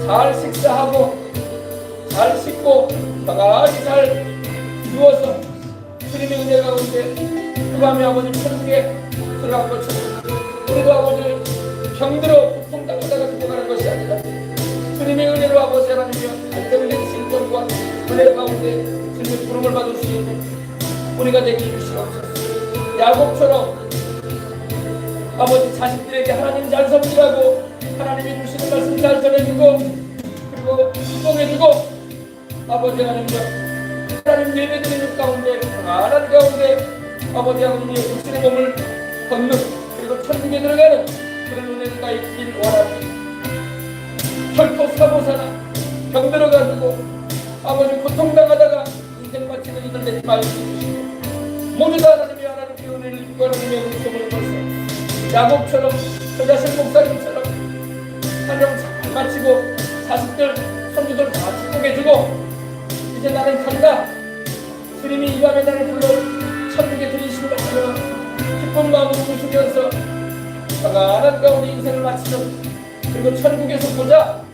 잘 식사하고 잘 씻고 편안히 잘 누워서 주님의 은혜 가운데 그 밤에 아버지 천국에 들어간 것처럼 우리도 아버지 병들어 고통당하다가 죽어가는 것이 아니라 주님의 은혜로 아버지 하나님이여 안정된 신정과 은혜 가운데 주님의 부름을 받을 수 있는 우리가 되게 해주시옵소서. 야곱처럼 아버지 자식들에게 하나님 잘 섬기라고 하나님이 주시는 말씀 잘 전해주고 그리고 축복해주고 아버지 하나님이여 하나님 예배드리는 가운데 편안한 가운데 아버지 하나님이 육신의 몸을 걷는 그리고 천국에 들어가는 그런 은혜가 있길 원합니다. 결코 사고사나 병들어가지고 아버지 고통당하다가 인생 마치는 이들 되지 말고 모두 다 하나님이 하나님의 은혜를 입고 하나님의 은총을 벌써 야곱처럼 조자신 목사님처럼 사명 잘 마치고 자식들 손주들 다 축복해주고 이제 나는 간다. 주님이 이 밤에 나를 불러 천국에 들이시는 것처럼 기쁜 마음으로 웃으면서 평안한 가운데 인생을 마치는 그리고 천국에서 보자.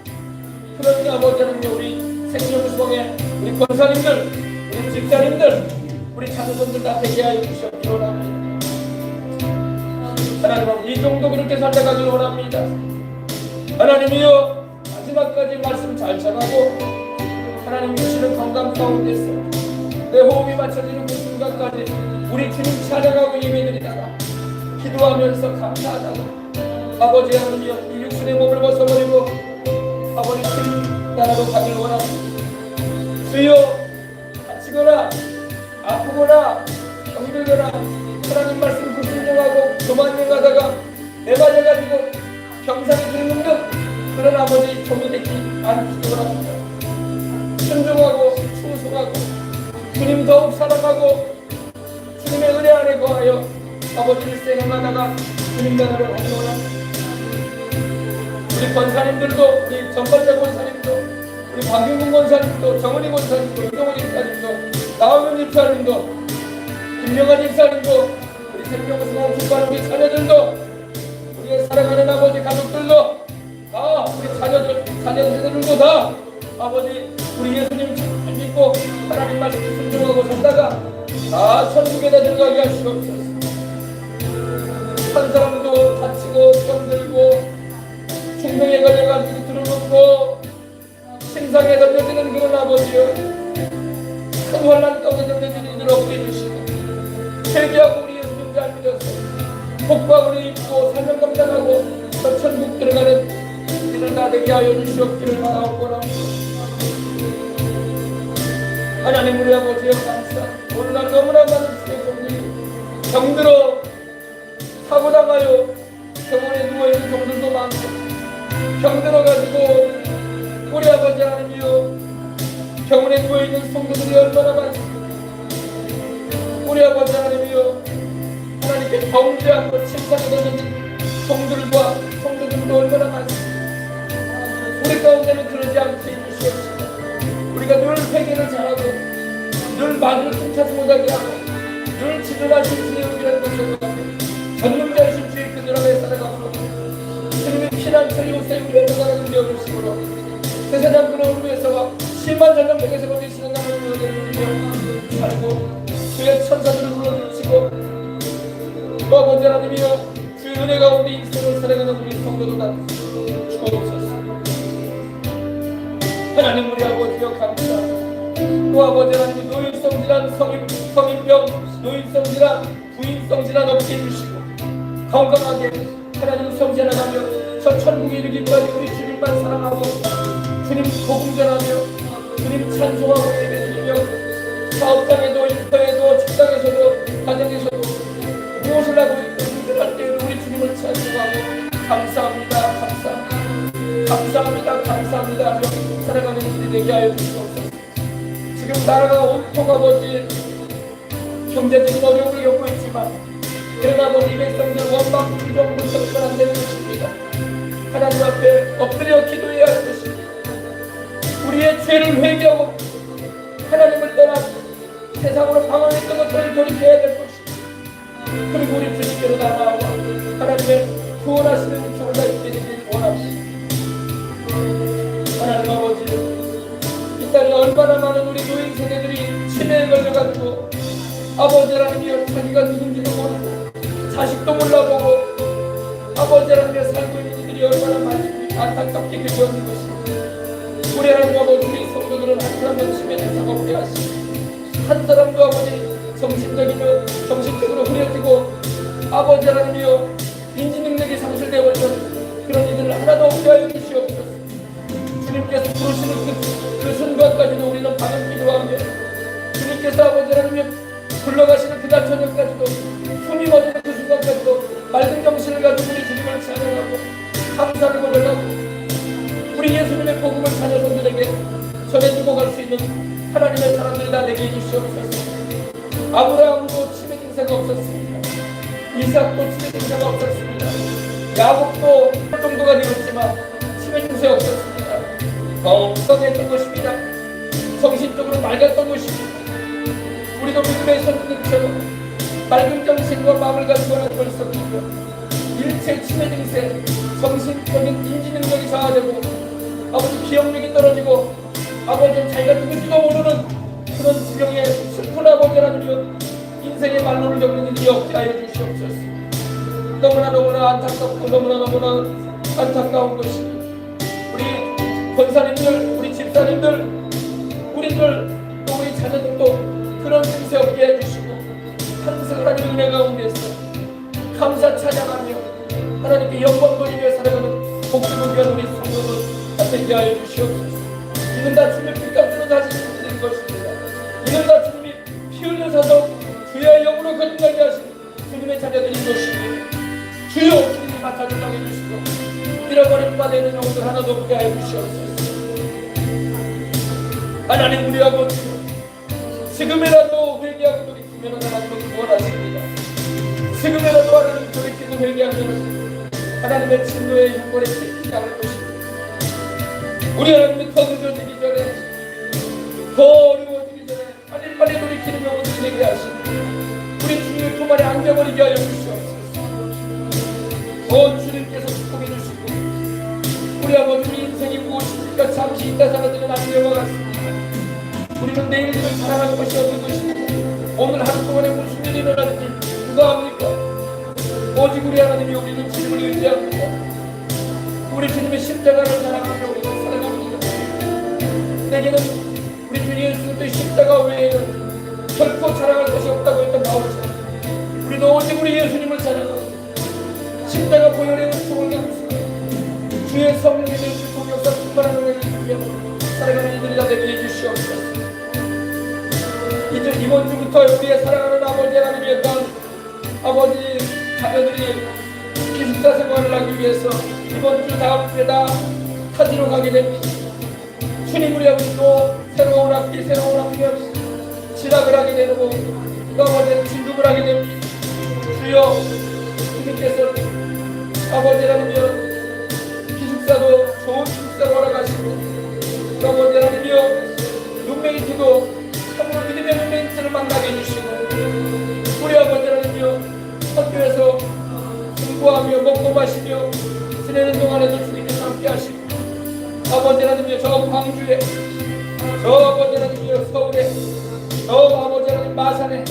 그러니 아버지는 우리 생명수방의 우리 권사님들 우리 집사님들 우리 자녀분들 다 되게 하여 주시옵기를 원합니다. 하나님 이 정도 그렇게 살아가기를 원합니다. 하나님이여 마지막까지 말씀 잘 전하고 하나님 주시는 건강 가운데서 내 호흡이 맞춰지는 그 순간까지 우리 주님 찬양하고 예배드리다가 기도하면서 감사하다가 아버지 하나님이여 이 육신의 몸을 벗어버리고 아버지 주님 나라로 가기를 원합니다. 주여 다치거나 아프거나 병들거나 하나님 말씀 불순종하고 교만행하다가 내맞아가지고 병상에 들는 듯 그런 아버지 종이 되지 않기를 원합니다. 순종하고 충성하고 주님 더욱 사랑하고 주님의 은혜 안에 거하여 아버지 일생 행하다가 주님 나라를 가기를 원합니다. 우리 권사님들도 우리 전발자 권사님도 우리 박윤근 권사님도 정은희 권사님도 이동훈 집사님도 나오면 집사님도 김명환 집사님도 우리 생명수강 출발한 우리 자녀들도 우리의 사랑하는 아버지 가족들도 다 우리 자녀들도 다 아버지 우리 예수님 잘 믿고 하나님 말씀 순종하고 살다가 다 천국에다 들어가게 하시옵소서. 한 사람도 다치고 병들고 중병에 걸려가지고 들어놓고 신상에 던져지는 그런 아버지여 큰 환난 가운데 우리들을 얻게 해주시고 회개하고 우리 예수님 잘 믿어서 복박을 입고 사명 감당하고 저 천국 들어가는 일을 다 되게 하여 주시옵기를 바라옵고나 하나님 우리 아버지여 감사. 오늘날 너무나 많은 성도들이 병들어 사고당하여 병원에 누워있는 성도들도 많고 병들어가지고 우리 아버지 하나님이여 병원에 누워있는 성도들이 얼마나 많습니까. 우리 아버지 하나님이여 하나님께 범죄하고 침상에 성들과 성도들도 얼마나 많습니까. 우리 가운데는 그러지 않게 해주시옵시고 우리가 늘 회개를 잘하고 늘 말을 틈타지 못하게 하고 늘 지존하신 주의 의라는 것을 전능자이신 주의 그늘 아래 살아가고 주님의 피난처 요새 우리의 나라를 되어주시므로 세상 그런 위에서와 심한 전쟁에서 거기시는 나라를 누려 살고 주의 천사들을 불러주시고 또 아버지 하나님이여 주의 은혜 가운데 인생을 살아가는 우리 성도도 다 주옵소서. 하나님 우리 아버지여 감사합니다. 또 아버지 하나님 노인성질환 성인병 노인성질환 부인성질환 없게 해주시고 건강하게 하나님 성전하며 저 천국에 이르기까지 우리 주님만 사랑하고 주님 복음 전하며 주님 찬송하고 예배드리며 사업장에도 일터에도 직장에서도 가정에서도 무엇을 하고 있든 할 때 우리 주님을 찬송하고 감사합니다 감사합니다 감사합니다 살아가는 일이 되게 하여 주시옵소서. 지금 나라가 온통 아버지 경제적인 어려움을 겪고 있지만 그러나 아버지 백성들 원망 불평 불평은 안 되는 것입니다. 하나님 앞에 엎드려 기도해야 할 것입니다. 우리의 죄를 회개하고 하나님을 떠나 세상으로 방황했던 것들을 돌이켜야 될 것입니다. 그리고 우리 주님께로 나아와 하나님의 구원하시는 은총을 다 있게 되길 원합니다. 하나님 아버지 이 땅에 얼마나 많은 우리 노인 세대들이 치매에 걸려가지고 아버지 하나님이여 자기가 누군지도 모르고 자식도 몰라보고 아버지 하나님이여 살고 있는 이들이 얼마나 많습니까. 안타깝게 겪는 것입니다. 우리 하나님 아버지 우리 성도들은 한 사람도 치매 증상 없게 하시고 한 사람도 아버지 정신적으로 흐려지고 아버지 하나님이여 인지능력이 상실되어 있는 그런 이들을 하나도 없게 하여 주시옵소서. 주님께서 부르시는 그 순간까지도 우리는 방언 기도하며 주님께서 아버지 하나님이여 불러가시는 그날 저녁까지도 숨이 멎는 그 순간까지도 맑은 정신을 가지고 우리 주님을 찬양하고 감사를 고백하고 우리 예수님의 복음을 자녀들에게 전해주고 갈 수 있는 하나님의 사람들 다 되게 해주시옵소서. 아브라함도 치매 증세가 없었습니다. 이삭도 치매 증세가 없었습니다. 야곱도 정도가 되었지만 치매 증세 없었습니다. 건강했던 것입니다. 정신적으로 맑았던 것입니다. 우리도 믿음의 선생님처럼 맑은 정신과 마음을 가지고 나설 수 없고 일체 치매 증세, 정신적인 인지능력이 저하되고 아버지 기억력이 떨어지고 아버지는 자기가 누군지도 모르는 그런 지경에 슬픈 아버지 하나님이여 인생의 말로를 겪는 일이 없게 하여 주시옵소서. 너무나 안타깝고 너무나 안타까운 것입니다. 우리 권사님들, 우리 집사님들, 우리들 또 우리 자녀들도 그런 증세 없게 해주시고 항상 하나님의 은혜 가운데서 감사 찬양하며 하나님께 영광 돌리며 살아가는 복음을 위한 우리 성도들 되게 하여 주시옵소서. 이는 다 주님의 피값으로 다시 된 것입니다. 이는 다 주님이 피 흘려서도 주의 영으로 거듭나게 하신 주님의 자녀들인 것입니다. 주여 주님이 맡아주게 해주시고 잃어버린 바 되는 영혼들 하나도 없게 하여 주시옵소서. 하나님 우리 아버지 지금이라도 회개하고 돌이키면 하나님은 구원하십니다. 지금이라도 하나님 돌이키고 회개하면 하나님의 진노의 형벌에 뺏기지 않을 것입니다. 우리 하나님이 더 늦어지기 전에 더 어려워지기 전에 빨리 돌이키는 영혼들이 되게 하시고 우리 주님의 품 안에 안겨버리게 하여 주시옵소서. 주님께서 축복해 주시고 우리 아버지 우리 인생이 무엇입니까? 잠시 있다 사라지는 안녕과 같습니다. 우리는 내일을 사랑할 것이 없는 것입니다. 오늘 하루 동안에 무슨 일이 일어나는지 누가 합니까? 오직 우리 하나님이 우리는 주님을 의지합니다. 우리 주님의 십자가를 사랑하며 우리는 살아갑니다. 내게는 우리 주 예수님의 십자가 외에는 우리 예수님을 찬양하고 십자가 보혈의 은총을 감수하고 주의 성령의 능력 역사 충만한 은혜를 누리며 살아가는 이들이 다 되게 해주시옵소서. 이제 이번 주부터 우리의 사랑하는 아버지 하나님의 땅 아버지 자녀들이 기숙사 생활을 하기 위해서 이번 주 다음 주에 다 타지로 가게 됩니다. 주님 우리 아버지 또 새로운 학기 새로운 학년 진학을 하게 되고 또 아버지는 진급을 하게 됩니다. 주여 주님께서 아버지라면요 기숙사도 좋은 기숙사로 허락하시고 또 아버지라면요 룸메이트도 참으로 믿음의 룸메이트를 만나게 해주시고 우리 아버지라면요 학교에서 공부하며 먹고 마시며 지내는 동안에도 주님께서 함께 하시고 아버지라면요 저 광주에 저 아버지라면요 서울에 저 아버지라면 마산에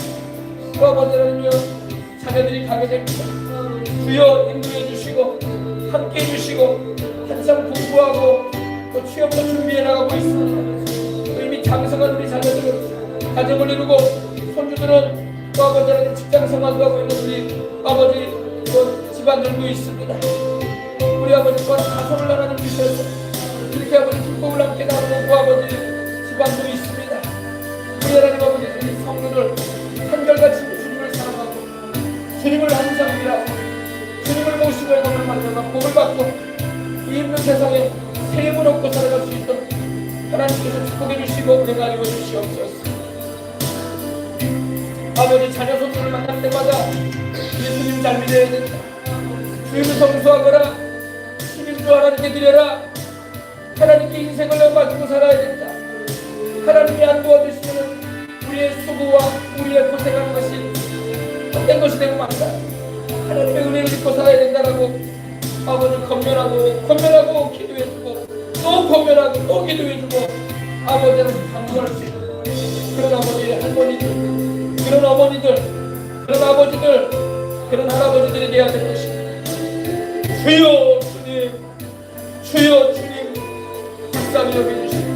저 아버지라면요 자녀들이 가게 됩니다. 주여 인도해 주시고 함께 해 주시고 한참 공부하고 또 취업도 준비해 나가고 있습니다. 이미 장성한 우리 자녀들은 가정을 이루고 손주들은 또 아버지라면 직장 생활도 하고 있는 우리 아버지 또 집안들도 있습니다. 우리 아버지 또한 가정을 하나님 주셔서 이렇게 아버지 기쁨을 함께 나누고 아버지 집안도 있습니다. 우리 하나님 아버지 우리 성도들 한결같이 주님을 사랑하고 주님을 항상 위하고 주님을 모시고 영광을 받는 복을 받고 이 힘든 세상에 새 힘을 얻고 살아갈 수 있도록 하나님께서 축복해 주시고 은혜가 이루어 주시옵소서. 아버지 자녀 손주를 만날 때마다 예수님 잘 믿어야 된다. 주님을 성수하거라. 시민도 하나님께 드려라. 하나님께 인생을 맡기고 살아야 된다. 하나님이 안 도와주시면 우리의 수고와 우리의 고생하는 것이 헛된 것이 되고 만다. 하나님의 은혜를 입고 살아야 된다라고 아버지 권면하고 기도해주고 또 권면하고 또 기도해주고 아버지는 강구할 수 있는 그런 아버지 할머니들 그런 어머니들 그런 아버지들 그런 할아버지들이 되어야 될 것입니다. 주여 주님 주여 주님 불쌍히 여겨주시고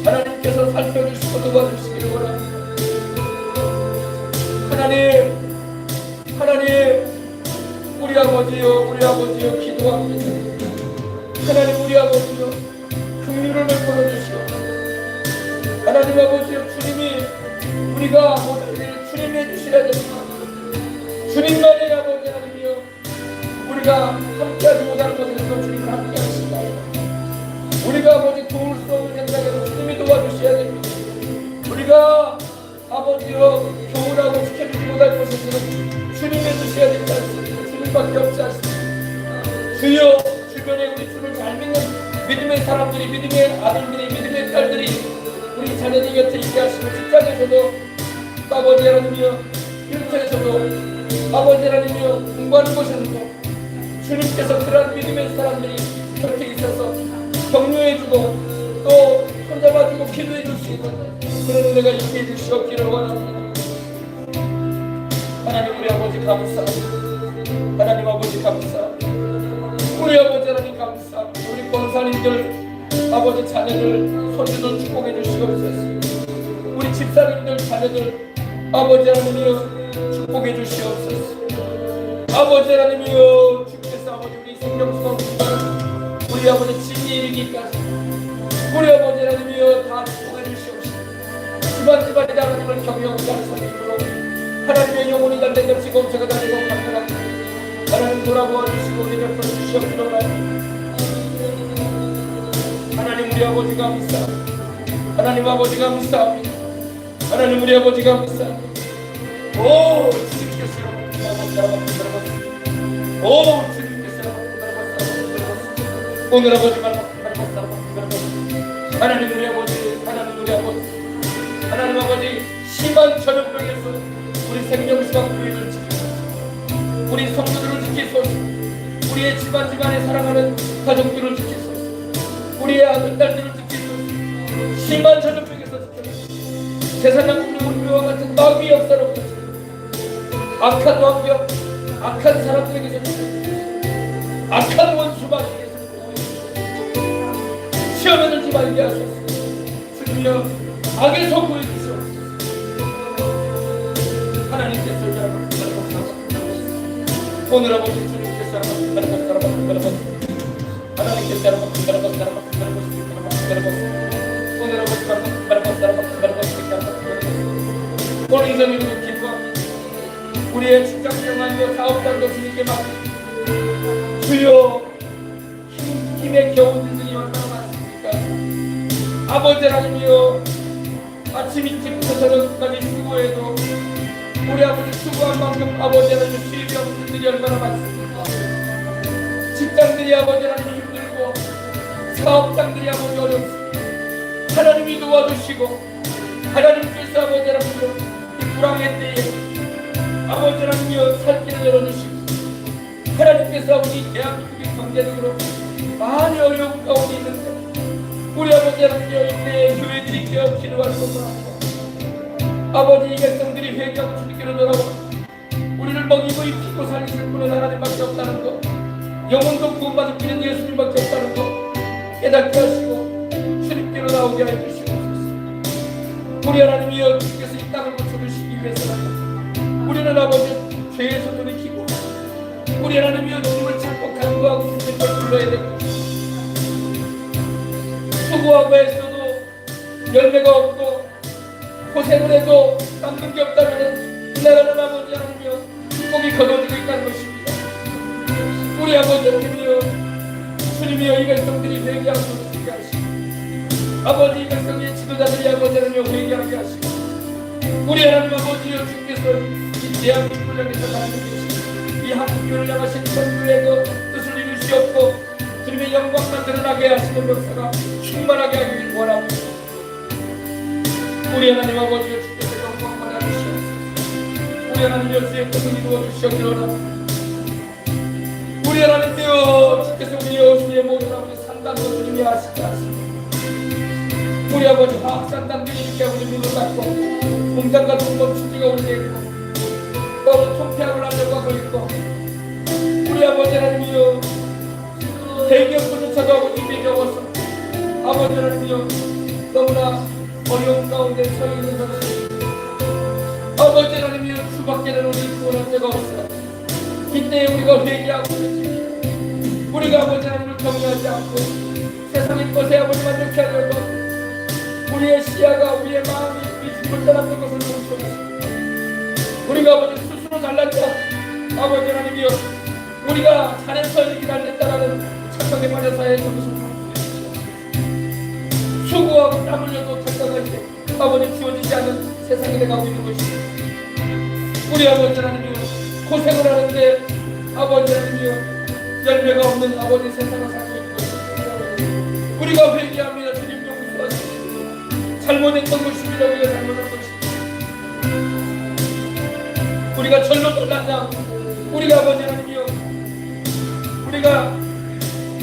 하나님께서 살펴주시고 도와주시기를 원합니다. 하나님 우리 아버지여 기도합니다. 하나님 우리 아버지여 긍휼을 베풀어 주시오. 하나님 아버지여 주님이 우리가 모든 일을 주님이 해주셔야 됩니다. 주님만이 아버지 하나님이여 우리가 함께하지 못하는 것에서 주님을 함께 하신다. 우리가 아버지 도울 수 없는 현장에서 주님이 도와주셔야 됩니다. 우리가 아버지여 교훈하고 지켜주지 못할 것에서는 주님이 해주셔야 된다. 주님밖에 없지 않습니다. 주여 주변에 우리 주를 잘 믿는 믿음의 사람들이 믿음의 아들들이 믿음의 딸들이 우리 자녀들 곁에 있게 하시고 직장에서도 아버지 하나님이여 일터에서도 아버지 하나님이여 공부하는 곳에서도 주님께서 그러한 믿음의 사람들이 곁에 있어서 격려해주고 또 손잡아주고 기도해줄 수 있는 그런 은혜가 있게 해주시옵기를 원합니다. 하나님 우리 아버지 감사합니다. 하나님 아버지 감사합니다. 우리 아버지 하나님 감사합니다. 우리 권사님들 아버지 자녀들 손주들 축복해 주시옵소서. 우리 집사님들 자녀들 아버지 하나님이여 축복해 주시옵소서. 아버지 하나님이여 주께서 아버지 우리 생명수강 우리 아버지 진리 이르기까지 우리 아버지 하나님이여 다 축복해 주시옵소서. 집안이 하나님을 경영하는 성인으로 하나님의 영혼이 달된 것이 검체가 다니고 감사합니다. 하나님 돌아보아 주시고 우리 곁으로 주시옵기를 원합니다. 하나님 우리 아버지 감사합니다. 하나님 아버지 감사합니다. 하나님 우리 아버지 감사합니다. 오 주님께서 오 주님께서 오늘 아버지만 하나님 우리 아버지 하나님 아버지 심한 전염병에서 우리 생명수강 교회를 지키소서. 우리 성도들을 지키소서. 우리의 집안의 사랑하는 가족들을 지키소서. 우리의 아들 딸들을 지키소서. 심한 전염병에서 지켜주소서. 세상의 우리와 같은 마귀의 역사를 없애소서. 악한 왕병 악한 사람들에게서 지켜주소서. 악한 원수마귀에서 시험에 들지 말게 하소서. 주님여 악에서 구해주시옵소서. 하나님께서 여러분을 오늘 아버지 주님께서 하나님께서 오늘 이 점을 기뻐합니다. 우리의 직장생활과 사업장도 주님께 맡깁니다. 주여 힘에 겨운 일들이 얼마나 많습니까? 아버지 하나님이여 아침 일찍부터 저녁까지 수고해도 우리 아버지 수고한 만큼 아버지 하나님 수입이 없는 일들이 얼마나 많습니까? 직장들이 아버지 하나님 힘들고 사업장들이 아버지 어렵습니다. 하나님이 도와주시고 하나님께서 아버지 하나님 이 불황의 때에 아버지 하나님이여 살 길을 열어주시고 하나님께서 아버지 대한민국의 경제적으로 많이 어려운 가운데 있는데 우리 아버지 하나님이여 이때 교회들이 깨어 기도할 것을 하고 아버지 이 백성들이 회개하고 주님께로 돌아와 우리를 먹이고 입히고 살리실 분은 하나님밖에 없다는 것 영혼도 구원받을 길은 예수님밖에 없다는 것 깨닫게 하시고 주님께로 나오게 하여 주시옵소서. 우리 하나님이여 주께서 이 땅을 고쳐주시기 위해서는 우리는 아버지 죄에서 돌이키고 우리 하나님이여 주님을 찾고 간구하고 주님을 불러야 되고 수고하고 애써도 열매가 없고 고생을 해도 남는 게 없다면 이 나라는 아버지 하나님이여 축복이 거둬지고 있다는 것입니다. 우리 아버지 하나님이여 주님이여 이 백성들이 회개하고 돌이키게 하시고 아버지 이 백성의 지도자들이 아버지 하나님이여 회개하게 하시고 우리 하나님 아버지여 주께서 이 대한민국을 향해서 가는 계시고 이 한국교회를 향하신 선교의 그 뜻을 이루시옵고 주님의 영광만 드러나게 하시는 역사가 충만하게 하기를 원합니다. 우리 하나님 아버지여 주께서 영광만 하시옵소서. 우리 하나님여 주의 뜻을 이루어 주시옵기를 원합니다. 우리 하나님여 주께서 우리여 주의 모든 아버지 산단도 주님이 하시게 하십니다. 우리 아버지 화학산단들이 이렇게 아버지 문을 닫고 공장과 동법 축제가 올리고 있고 또 통폐합을 하려고 하고 있고 우리 아버지 하나님이여 대기업들조차도 아버지 매겨워서 아버지 하나님이여 너무나 어려운 가운데 서 있는 것이 아버지 하나님이여 주밖에 는 우리 구원할 데가 없어. 이때 우리가 회개하고 우리가 아버지 하나님을 경외하지 않고 세상의 것에 아버지 만족해 하려고 우리의 시야가 우리의 마음이 우리 주를 떠났던 것을 멈춰주시고 우리가 아버지 스스로 잘났다 아버지 하나님이여 우리가 잘해서 이렇게 잘됐다라는 착각에 빠져서 해서 수고하고 땀 흘려도 착각할 때 아버지 주어지지 않은 세상에 내가 있는 것입니다. 우리 아버지 하나님이여 고생을 하는데 아버지 하나님이여 열매가 없는 아버지 세상을 살고 있는 것입니다. 우리가 회개합니다. 주님 용서하십시오. 잘못했던 것입니다. 우리가 잘못한 것입니다. 우리가 절로 떠났나 우리가 아버지 하나님이여 우리가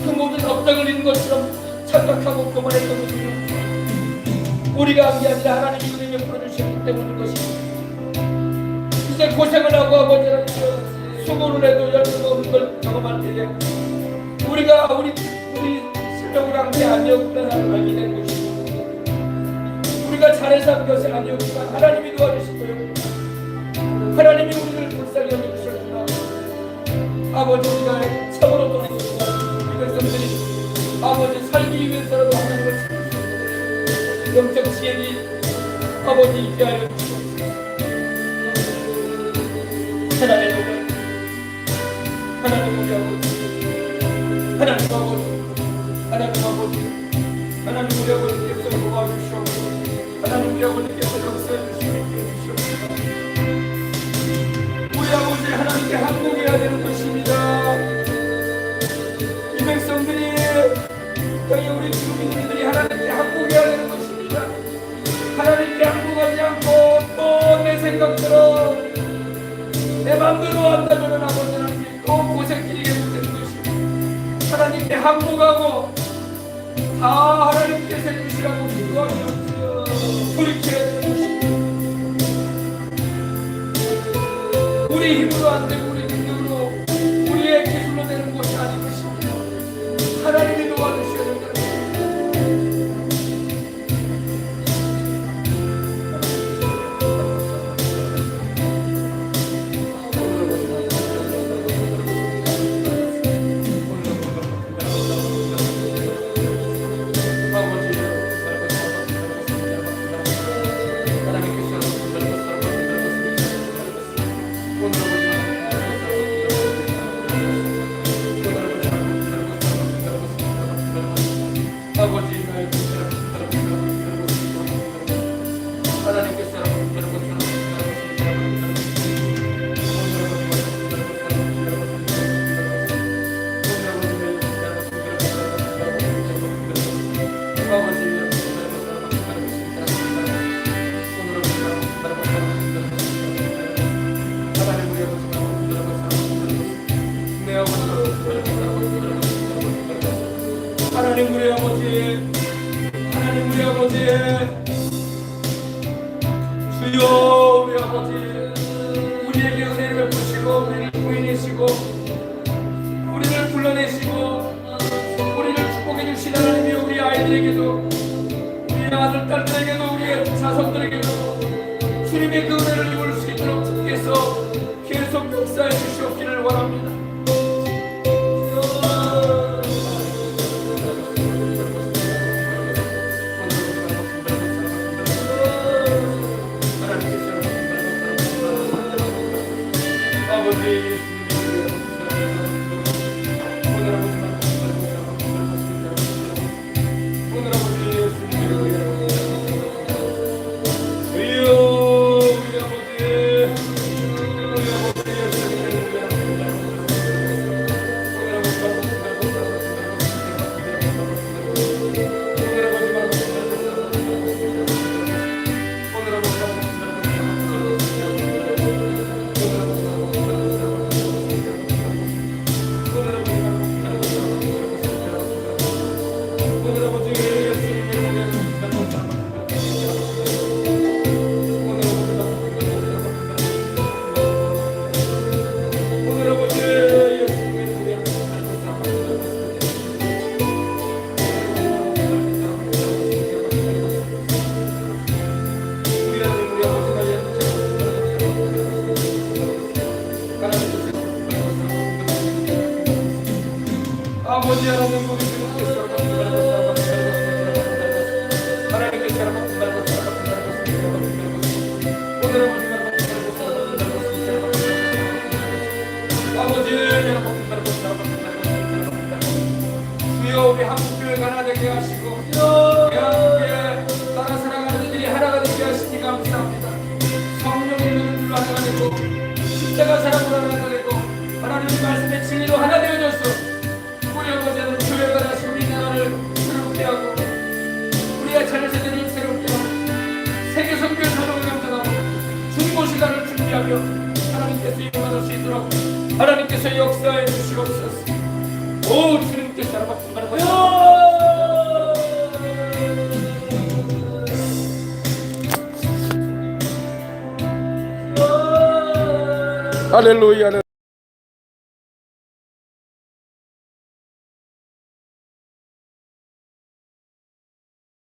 그 모든 업장을 잃은 것처럼 착각하고 교만했던 것입니다. 우리가 한 게 아니라 하나님이 우리를 풀어주셨기 때문인 것입니다. 이제 고생을 하고 아버지 하나님이여 수고를 해도 열매가 없는 걸 경험할 때에 우리가 우리 실력을 한 게 아니었구나 알게 된 것입니다. 우리가 잘해서 한 것이 아니었구나. 하나님이 도와주실 거예요. 하나님이 우리를 불쌍히 여겨주셨구나. 아버지 우리가 참으로 돌이키고 우리 백성들이 아버지 살기 위해서라도 하나님을 찾으시고 영적 지혜니 아버지 있게 하여 주시옵소서. 하나님 우리 하나님 우리 아버지 하나님 아버지 하나님 우리 아버지께서 도와주시옵소서. 하나님 우리 아버지께서 역사해 주시옵소서. 우리 아버지 하나님께 항복해야 되는 것입니다. 이 백성들이 저희 우리 주민들이 하나님께 항복해야 되는 것입니다. 하나님께 항복하지 않고 또 내 생각대로 내 마음대로 한다면 아버지 하나님께 또 고생길이게 되는 것입니다. 하나님께 항복하고 다 하나님께서 해주시라고 기도하시옵소서. 돌이켜야 되는 것입니다. 우리 힘으로 안 되고 우리 능력으로 우리의 기술로 되는 것이 아닌 것입니다. 하나님이 도와주셔야 된다. 우리 아버지, 우리에게 은혜를 베푸시고 우리를 구해내시고 우리를 불러내시고 우리를 축복해 주신 하나님이 우리 아이들에게도 우리 아들 딸들에게도 우리의 자손들에게도 주님의 그 은혜를 입을 수 있도록 주께서 계속 역사해 주시옵기를 원합니다. 아버지 하나님 주여 우리 한국교회가 하나 되게 하시고 우리 한국교회 따라 살아가는 이들이 하나가 되게 하시니 감사합니다. 성령의 눈으로 하나가 되고 십자가 사랑으로 하나가 되고 하나님의 말씀의 진리로 하나 되어졌어. 우리 아버지는 교회가 다시 우리 나라를 새롭게 하고 우리의 자녀세대를 새롭게 하고 세계 선교의 사동을 감당하고 중보시간을 준비하며 하나님께서 이루어질 수 있도록 하나님께서 역사해 주시옵소서. 오 주님께서 사랑받는 바라보시옵소서. 할렐루야.